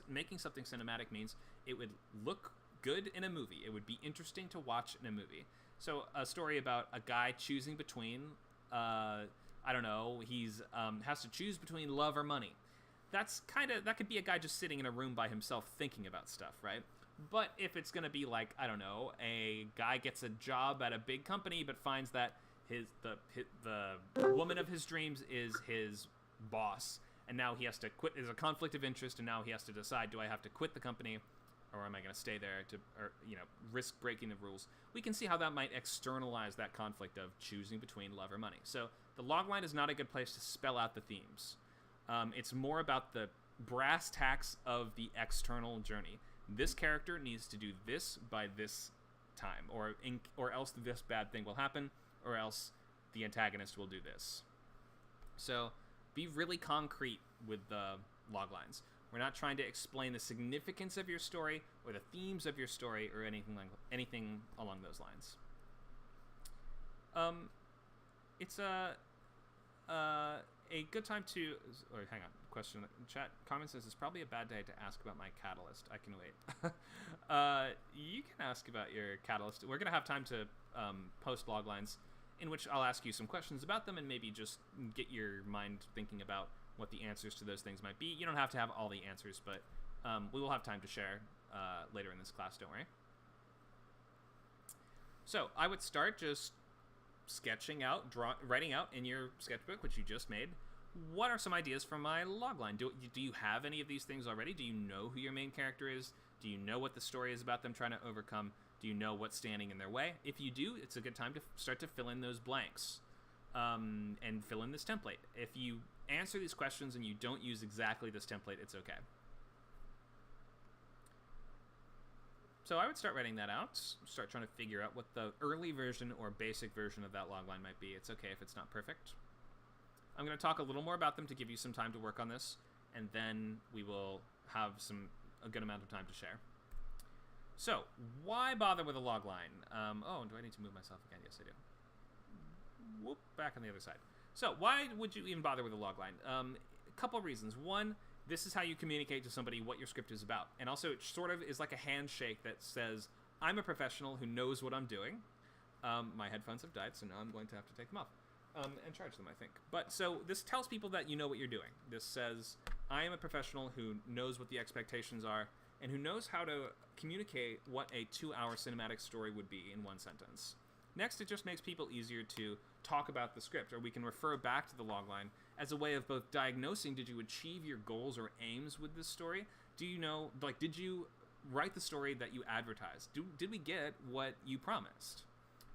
making something cinematic means it would look good in a movie. It would be interesting to watch in a movie. So a story about a guy choosing between, he's has to choose between love or money. That could be a guy just sitting in a room by himself thinking about stuff, right? But if it's going to be like, a guy gets a job at a big company but finds that the woman of his dreams is his boss, and now he has to quit. There's a conflict of interest, and now he has to decide, do I have to quit the company, or am I going to stay there risk breaking the rules? We can see how that might externalize that conflict of choosing between love or money. So the logline is not a good place to spell out the themes. It's more about the brass tacks of the external journey. This character needs to do this by this time, or else this bad thing will happen, or else the antagonist will do this. So be really concrete with the loglines. We're not trying to explain the significance of your story or the themes of your story or anything along those lines. It's a good time to... Or hang on, question in the chat. Comment says, it's probably a bad day to ask about my catalyst. I can wait. You can ask about your catalyst. We're going to have time to post loglines in which I'll ask you some questions about them and maybe just get your mind thinking about what the answers to those things might be. You don't have to have all the answers, but we will have time to share later in this class, don't worry. So I would start just writing out in your sketchbook, which you just made, what are some ideas for my logline? Do you have any of these things already? Do you know who your main character is? Do you know what the story is about them trying to overcome? Do you know what's standing in their way? If you do, it's a good time to start to fill in those blanks and fill in this template. If you answer these questions and you don't use exactly this template, it's okay. So I would start writing that out, start trying to figure out what the early version or basic version of that logline might be. It's okay if it's not perfect. I'm going to talk a little more about them to give you some time to work on this, and then we will have a good amount of time to share. So, why bother with a logline? Oh, do I need to move myself again? Yes, I do. Whoop, back on the other side. So, why would you even bother with a logline? A couple reasons. One, this is how you communicate to somebody what your script is about. And also, it sort of is like a handshake that says, I'm a professional who knows what I'm doing. My headphones have died, so now I'm going to have to take them off. And charge them, I think. But so this tells people that you know what you're doing. This says, I am a professional who knows what the expectations are and who knows how to communicate what a 2-hour cinematic story would be in one sentence. Next, it just makes people easier to talk about the script, or we can refer back to the logline as a way of both diagnosing, did you achieve your goals or aims with this story? Do you know, like, did you write the story that you advertised? Did we get what you promised?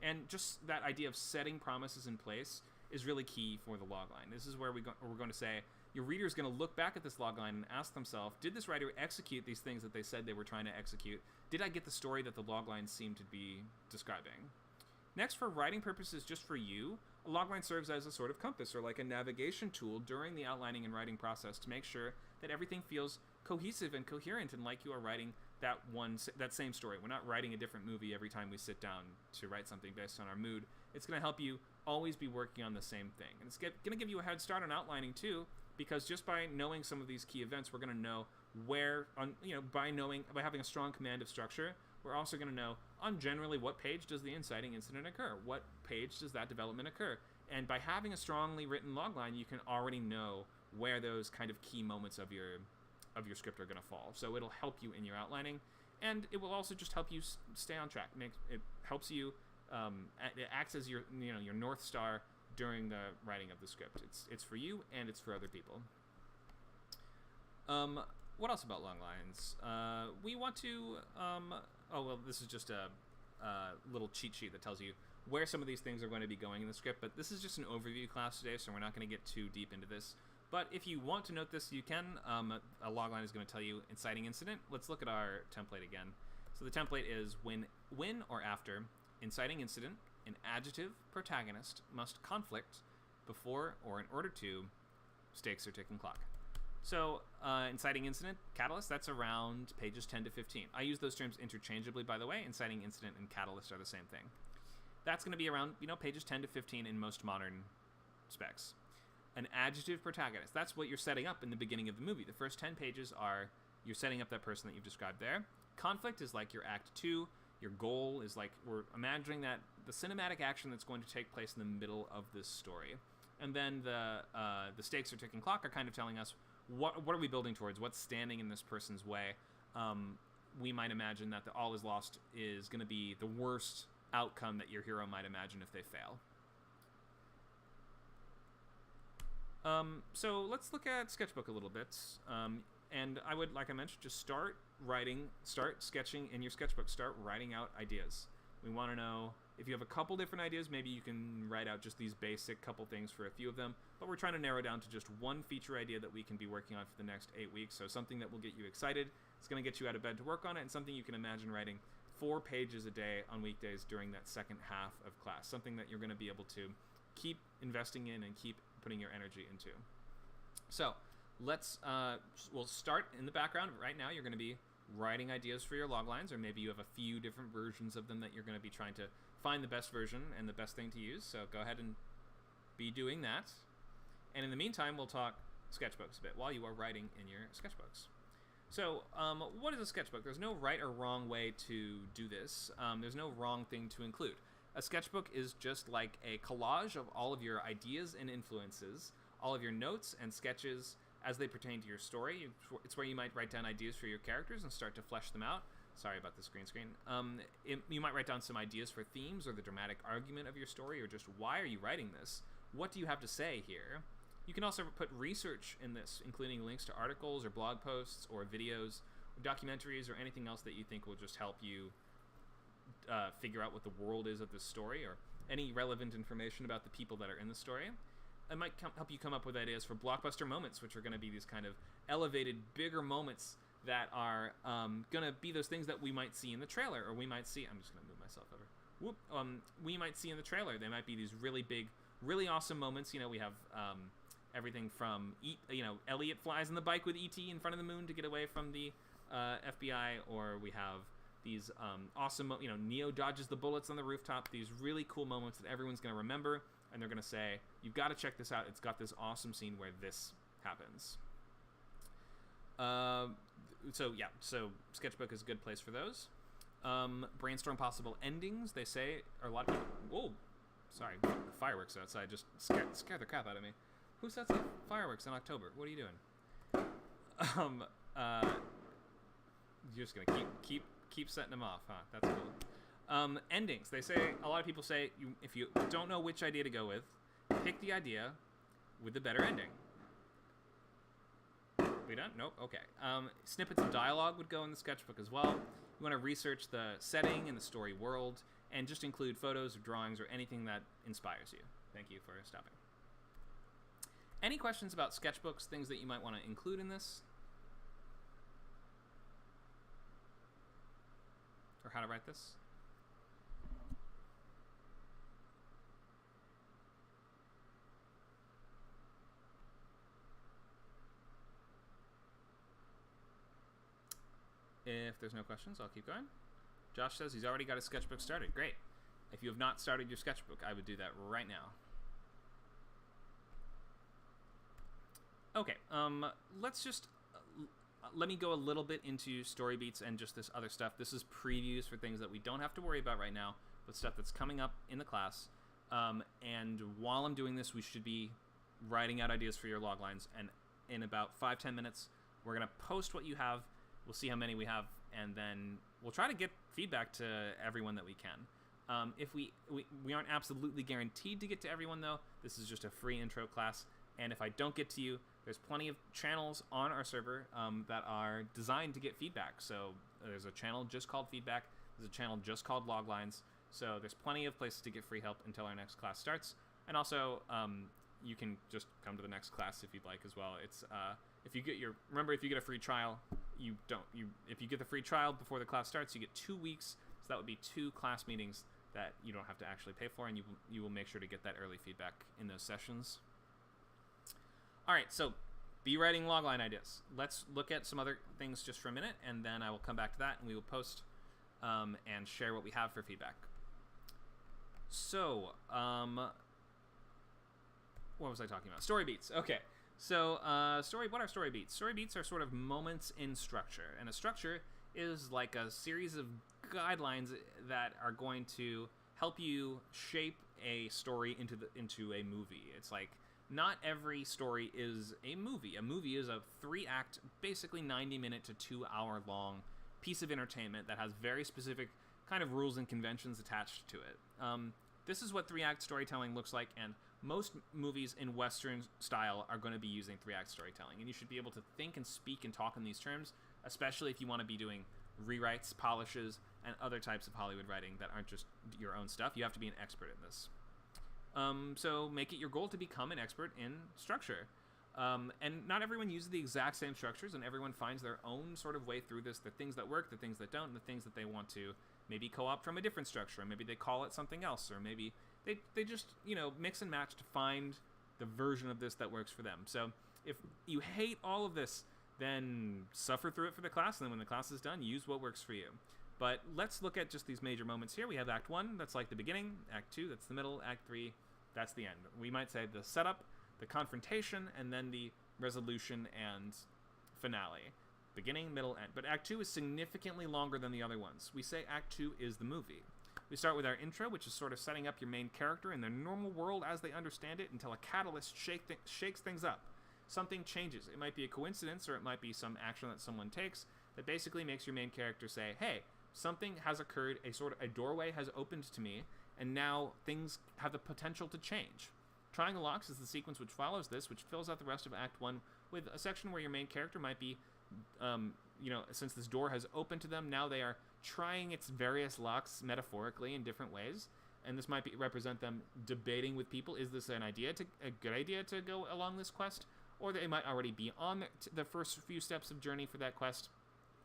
And just that idea of setting promises in place is really key for the logline. This is where we're going to say, your reader is going to look back at this logline and ask themselves, did this writer execute these things that they said they were trying to execute? Did I get the story that the logline seemed to be describing? Next, for writing purposes just for you, a logline serves as a sort of compass or like a navigation tool during the outlining and writing process to make sure that everything feels cohesive and coherent and like you are writing that same story. We're not writing a different movie every time we sit down to write something based on our mood. It's going to help you always be working on the same thing. And it's going to give you a head start on outlining too, because just by knowing some of these key events, we're going to know where, by having a strong command of structure, we're also going to know on generally what page does the inciting incident occur? What page does that development occur? And by having a strongly written logline, you can already know where those kind of key moments of your script are going to fall. So it'll help you in your outlining, and it will also just help you stay on track. It helps you. It acts as your North Star during the writing of the script. It's for you and it's for other people. What else about long lines? We want to. This is just a little cheat sheet that tells you where some of these things are going to be going in the script. But this is just an overview class today, so we're not going to get too deep into this. But if you want to note this, you can. A logline is going to tell you inciting incident. Let's look at our template again. So the template is when or after inciting incident, an adjective protagonist must conflict before or in order to stakes or ticking clock. So inciting incident, catalyst, that's around pages 10 to 15. I use those terms interchangeably, by the way. Inciting incident and catalyst are the same thing. That's going to be around pages 10 to 15 in most modern specs. An adjective protagonist, that's what you're setting up in the beginning of the movie. The first 10 pages are you're setting up that person that you've described there. Conflict is like your act 2. Your goal is like we're imagining that the cinematic action that's going to take place in the middle of this story. And then the stakes or ticking clock are kind of telling us what are we building towards? What's standing in this person's way? We might imagine that the all is lost is going to be the worst outcome that your hero might imagine if they fail. So let's look at Sketchbook a little bit. And I would, like I mentioned, just start sketching in your Sketchbook. Start writing out ideas. We want to know if you have a couple different ideas, maybe you can write out just these basic couple things for a few of them. But we're trying to narrow down to just one feature idea that we can be working on for the next 8 weeks. So something that will get you excited. It's going to get you out of bed to work on it, and something you can imagine writing 4 pages a day on weekdays during that second half of class. Something that you're going to be able to keep investing in and keep putting your energy into. So we'll start in the background. Right now you're going to be writing ideas for your loglines, or maybe you have a few different versions of them that you're going to be trying to find the best version and the best thing to use. So go ahead and be doing that. And in the meantime, we'll talk sketchbooks a bit while you are writing in your sketchbooks. So what is a sketchbook? There's no right or wrong way to do this. There's no wrong thing to include. A sketchbook is just like a collage of all of your ideas and influences, all of your notes and sketches as they pertain to your story. It's where you might write down ideas for your characters and start to flesh them out. Sorry about the screen. You might write down some ideas for themes or the dramatic argument of your story, or just why are you writing this? What do you have to say here? You can also put research in this, including links to articles or blog posts or videos or documentaries or anything else that you think will just help you figure out what the world is of this story, or any relevant information about the people that are in the story. It might help you come up with ideas for blockbuster moments, which are going to be these kind of elevated, bigger moments that are going to be those things that we might see in the trailer, or we might see... I'm just going to move myself over. We might see in the trailer. They might be these really big, really awesome moments. You know, we have everything from, Elliot flies on the bike with E.T. in front of the moon to get away from the FBI, or we have these awesome, Neo dodges the bullets on the rooftop. These really cool moments that everyone's going to remember, and they're going to say, you've got to check this out. It's got this awesome scene where this happens. So Sketchbook is a good place for those. Brainstorm possible endings. They say, or a lot of people... Whoa! Sorry, fireworks outside just scare the crap out of me. Who sets up fireworks in October? What are you doing? You're just gonna keep setting them off, huh? That's cool. Endings. They say, a lot of people say, if you don't know which idea to go with, pick the idea with the better ending. We done? Nope. Okay. Snippets of dialogue would go in the sketchbook as well. You want to research the setting and the story world, and just include photos or drawings or anything that inspires you. Thank you for stopping. Any questions about sketchbooks, things that you might want to include in this? Or how to write this? If there's no questions, I'll keep going. Josh says he's already got his sketchbook started. Great. If you have not started your sketchbook, I would do that right now. Okay, let's just... let me go a little bit into story beats and just this other stuff. This is previews for things that we don't have to worry about right now, but stuff that's coming up in the class. And while I'm doing this, we should be writing out ideas for your loglines. And in about 5-10 minutes, we're going to post what you have. We'll see how many we have, and then we'll try to get feedback to everyone that we can. If we aren't absolutely guaranteed to get to everyone, though. This is just a free intro class, and if I don't get to you, there's plenty of channels on our server that are designed to get feedback. So there's a channel just called Feedback. There's a channel just called Loglines. So there's plenty of places to get free help until our next class starts. And also, you can just come to the next class if you'd like as well. It's if you get a free trial, if you get the free trial before the class starts, you get 2 weeks. So that would be 2 class meetings that you don't have to actually pay for, and you will make sure to get that early feedback in those sessions. All right, so be writing logline ideas. Let's look at some other things just for a minute, and then I will come back to that, and we will post and share what we have for feedback. So, what was I talking about? Story beats. Okay. So, what are story beats? Story beats are sort of moments in structure, and a structure is like a series of guidelines that are going to help you shape a story into a movie. It's like not every story is a movie. A movie is a 3-act, basically 90-minute to 2-hour long piece of entertainment that has very specific kind of rules and conventions attached to it. This is what 3-act storytelling looks like, and most movies in Western style are going to be using 3-act storytelling, and you should be able to think and speak and talk in these terms, especially if you want to be doing rewrites, polishes, and other types of Hollywood writing that aren't just your own stuff. You have to be an expert in this. So make it your goal to become an expert in structure. And not everyone uses the exact same structures, and everyone finds their own sort of way through this, the things that work, the things that don't, and the things that they want to maybe co-opt from a different structure, or maybe they call it something else, or maybe they just, mix and match to find the version of this that works for them. So if you hate all of this, then suffer through it for the class, and then when the class is done, use what works for you. But let's look at just these major moments here. We have Act 1, that's like the beginning. Act 2, that's the middle. Act 3, that's the end. We might say the setup, the confrontation, and then the resolution and finale. Beginning, middle, end. But Act 2 is significantly longer than the other ones. We say Act 2 is the movie. We start with our intro, which is sort of setting up your main character in their normal world as they understand it until a catalyst shakes things up. Something changes. It might be a coincidence, or it might be some action that someone takes that basically makes your main character say, hey, something has occurred, a doorway has opened to me, and now things have the potential to change. Triangle Locks is the sequence which follows this, which fills out the rest of Act 1 with a section where your main character might be, since this door has opened to them, now they are trying its various locks metaphorically in different ways, and this might represent them debating with people, is this a good idea to go along this quest, or they might already be on the first few steps of journey for that quest,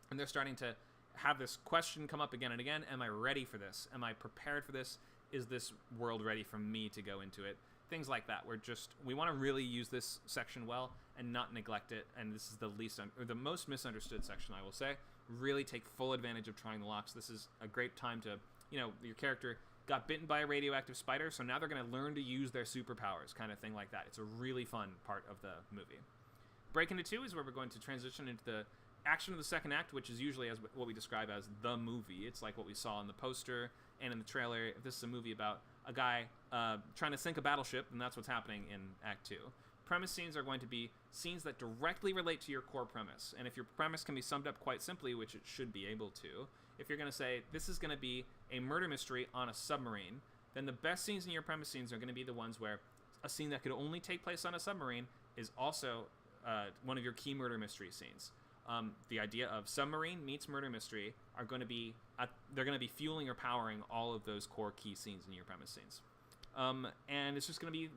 and they're starting to have this question come up again and again, am I ready for this? Am I prepared for this? Is this world ready for me to go into it? Things like that. We want to really use this section well and not neglect it, and this is the most misunderstood section, I will say. Really take full advantage of Trying the Locks. This is a great time to, your character got bitten by a radioactive spider, so now they're going to learn to use their superpowers, kind of thing like that. It's a really fun part of the movie. Break into 2 is where we're going to transition into the action of the second act, which is usually as what we describe as the movie. It's like what we saw in the poster and in the trailer. If this is a movie about a guy trying to sink a battleship, then that's what's happening in Act 2. Premise scenes are going to be scenes that directly relate to your core premise. And if your premise can be summed up quite simply, which it should be able to, if you're going to say, this is going to be a murder mystery on a submarine, then the best scenes in your premise scenes are going to be the ones where a scene that could only take place on a submarine is also one of your key murder mystery scenes. The idea of submarine meets murder mystery are going to be they're going to be fueling or powering all of those core key scenes in your premise scenes, and it's just going to be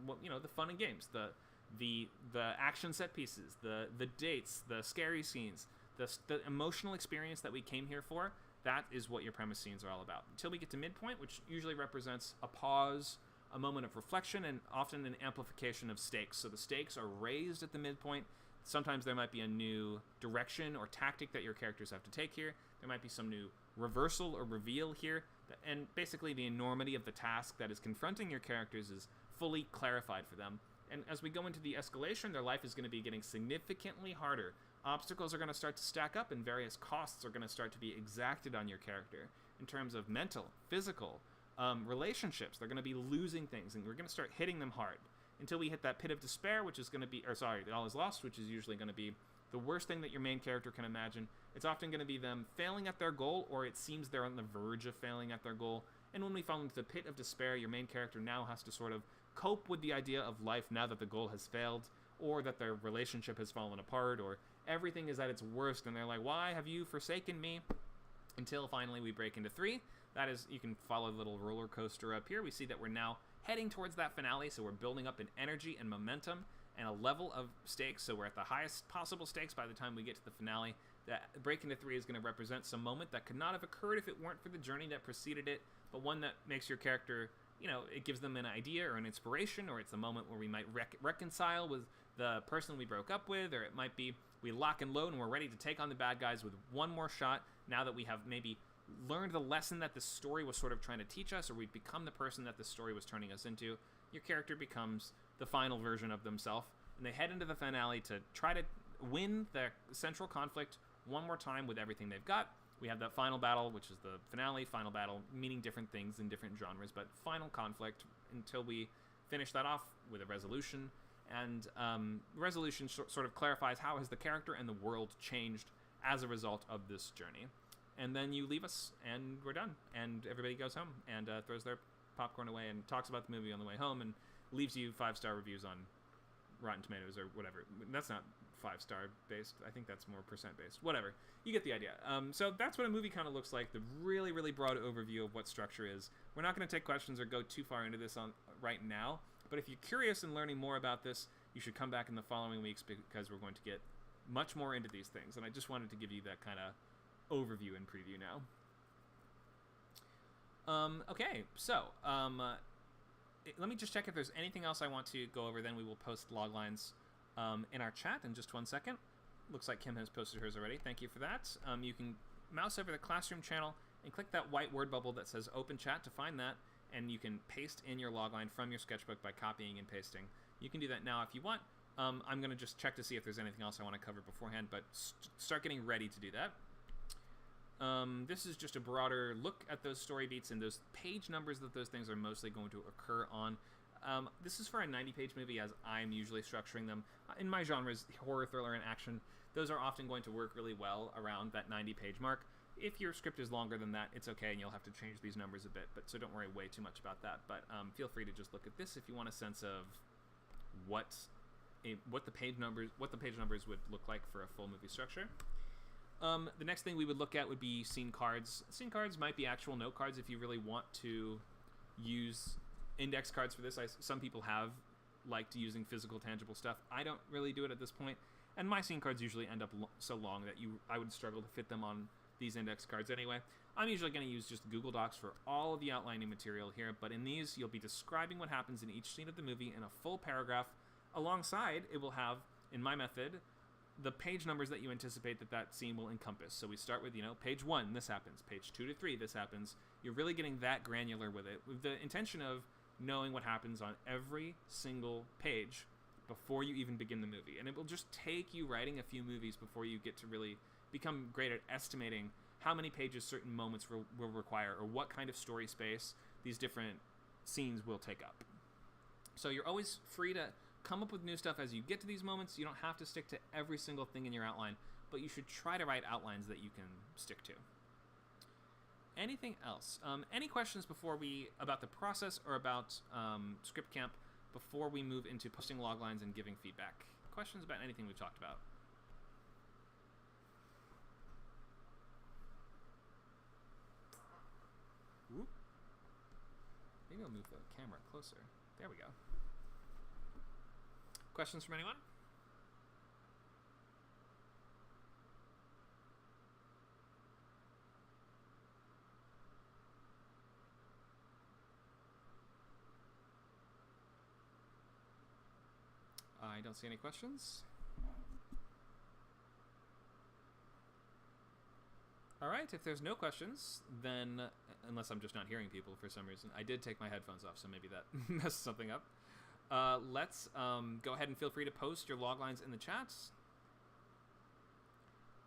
the fun and games, the action set pieces, the dates, the scary scenes, the emotional experience that we came here for. That is what your premise scenes are all about. Until we get to midpoint, which usually represents a pause, a moment of reflection, and often an amplification of stakes. So the stakes are raised at the midpoint. Sometimes there might be a new direction or tactic that your characters have to take here. There might be some new reversal or reveal here. And basically the enormity of the task that is confronting your characters is fully clarified for them. And as we go into the escalation, their life is going to be getting significantly harder. Obstacles are going to start to stack up, and various costs are going to start to be exacted on your character in terms of mental, physical, relationships. They're going to be losing things, and we're going to start hitting them hard until we hit that pit of despair, which is going to be, all is lost, which is usually going to be the worst thing that your main character can imagine. It's often going to be them failing at their goal, or it seems they're on the verge of failing at their goal. And when we fall into the pit of despair, your main character now has to sort of cope with the idea of life now that the goal has failed, or that their relationship has fallen apart, or everything is at its worst, and they're like, why have you forsaken me? Until finally we break into 3. That is, you can follow the little roller coaster up here. We see that we're now heading towards that finale, so we're building up in energy and momentum and a level of stakes, so we're at the highest possible stakes by the time we get to the finale. That break into 3 is going to represent some moment that could not have occurred if it weren't for the journey that preceded it, but one that makes your character, it gives them an idea or an inspiration, or it's a moment where we might reconcile with the person we broke up with, or it might be we lock and load and we're ready to take on the bad guys with one more shot now that we have maybe learned the lesson that the story was sort of trying to teach us, or we've become the person that the story was turning us into. Your character becomes the final version of themselves, and they head into the finale to try to win the central conflict one more time with everything they've got. We have that final battle, which is the finale. Final battle meaning different things in different genres, but final conflict until we finish that off with a resolution. And resolution sort of clarifies how has the character and the world changed as a result of this journey. And then you leave us, and we're done. And everybody goes home and throws their popcorn away and talks about the movie on the way home and leaves you 5-star reviews on Rotten Tomatoes or whatever. That's not 5-star based. I think that's more percent based. Whatever. You get the idea. So that's what a movie kind of looks like. The really, really broad overview of what structure is. We're not going to take questions or go too far into this right now. But if you're curious in learning more about this, you should come back in the following weeks because we're going to get much more into these things. And I just wanted to give you that kind of overview and preview now. Okay, so let me just check if there's anything else I want to go over. Then we will post loglines in our chat in just 1 second. Looks like Kim has posted hers already. Thank you for that. You can mouse over the Classroom channel and click that white word bubble that says Open Chat to find that, and you can paste in your logline from your sketchbook by copying and pasting. You can do that now if you want. I'm going to just check to see if there's anything else I want to cover beforehand, but start getting ready to do that. This is just a broader look at those story beats and those page numbers that those things are mostly going to occur on. This is for a 90-page movie as I'm usually structuring them. In my genres, horror, thriller, and action, those are often going to work really well around that 90-page mark. If your script is longer than that, it's okay, and you'll have to change these numbers a bit, so don't worry way too much about that. But feel free to just look at this if you want a sense of what the page numbers would look like for a full movie structure. The next thing we would look at would be scene cards. Scene cards might be actual note cards if you really want to use index cards for this. Some people have liked using physical, tangible stuff. I don't really do it at this point, and my scene cards usually end up so long that I would struggle to fit them on these index cards anyway. I'm usually going to use just Google Docs for all of the outlining material here, but in these, you'll be describing what happens in each scene of the movie in a full paragraph. Alongside, it will have, in my method, the page numbers that you anticipate that scene will encompass. So we start with, page 1, this happens. Page 2 to 3, this happens. You're really getting that granular with it, with the intention of knowing what happens on every single page before you even begin the movie. And it will just take you writing a few movies before you get to really become great at estimating how many pages certain moments will require, or what kind of story space these different scenes will take up. So you're always free to come up with new stuff as you get to these moments. You don't have to stick to every single thing in your outline, but you should try to write outlines that you can stick to. Anything else? Any questions about the process or about ScriptCamp before we move into posting loglines and giving feedback? Questions about anything we've talked about? Whoop. Maybe I'll move the camera closer. There we go. Questions from anyone? I don't see any questions. All right, if there's no questions, then, unless I'm just not hearing people for some reason, I did take my headphones off, so maybe that messes something up. Let's go ahead and feel free to post your loglines in the chats,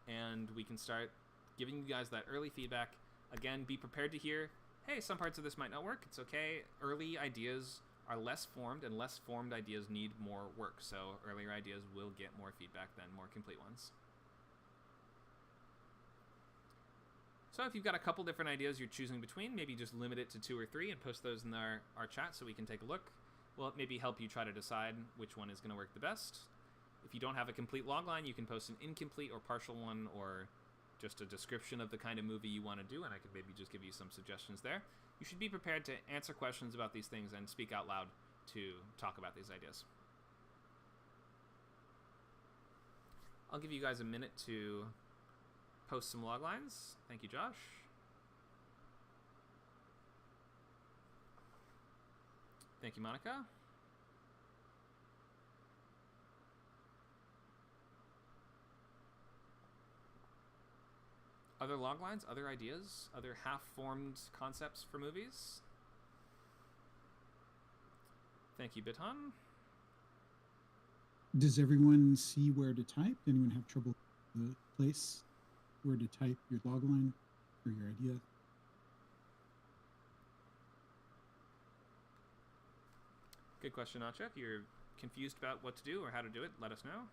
and we can start giving you guys that early feedback. Again, be prepared to hear, hey, some parts of this might not work. It's okay. Early ideas are less formed, and less formed ideas need more work, so earlier ideas will get more feedback than more complete ones. So if you've got a couple different ideas you're choosing between, maybe just limit it to 2 or 3 and post those in our chat so we can take a look. We'll maybe help you try to decide which one is going to work the best. If you don't have a complete logline, you can post an incomplete or partial one, or just a description of the kind of movie you want to do, and I could maybe just give you some suggestions there. You should be prepared to answer questions about these things and speak out loud to talk about these ideas. I'll give you guys a minute to post some loglines. Thank you, Josh. Thank you, Monica. Other loglines, other ideas, other half-formed concepts for movies? Thank you, Biton. Does everyone see where to type? Anyone have trouble with the place where to type your logline or your idea? Good question, Acha. If you're confused about what to do or how to do it, let us know.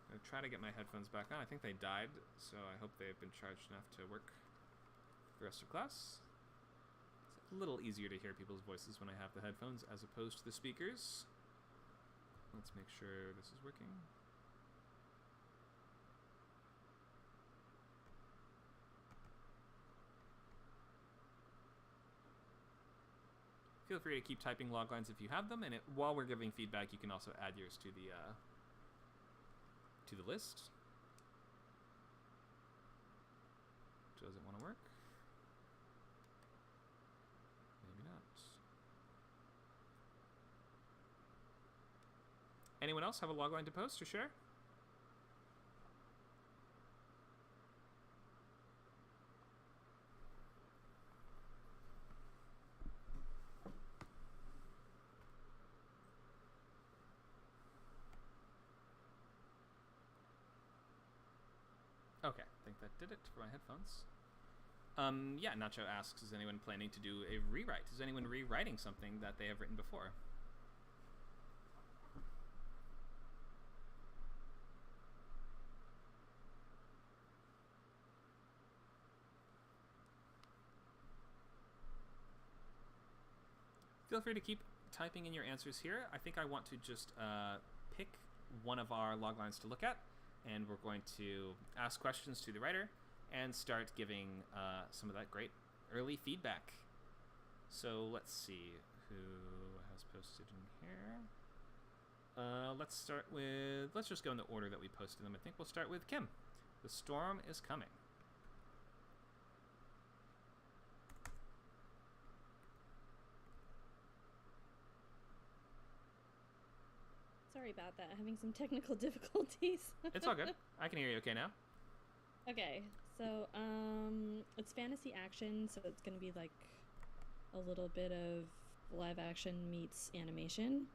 I'm going to try to get my headphones back on. I think they died, so I hope they've been charged enough to work the rest of class. It's a little easier to hear people's voices when I have the headphones as opposed to the speakers. Let's make sure this is working. Feel free to keep typing loglines if you have them, and while we're giving feedback, you can also add yours to the list. Does it want to work? Maybe not. Anyone else have a logline to post or share? Okay, I think that did it for my headphones. Yeah, Nacho asks, is anyone planning to do a rewrite? Is anyone rewriting something that they have written before? Feel free to keep typing in your answers here. I think I want to just pick one of our loglines to look at, and we're going to ask questions to the writer and start giving some of that great early feedback. So let's see who has posted in here. Let's just go in the order that we posted them. I think we'll start with Kim. The storm is coming. Sorry about that. Having some technical difficulties. It's all good. I can hear you okay now. Okay, so it's fantasy action, so it's gonna be like a little bit of live action meets animation.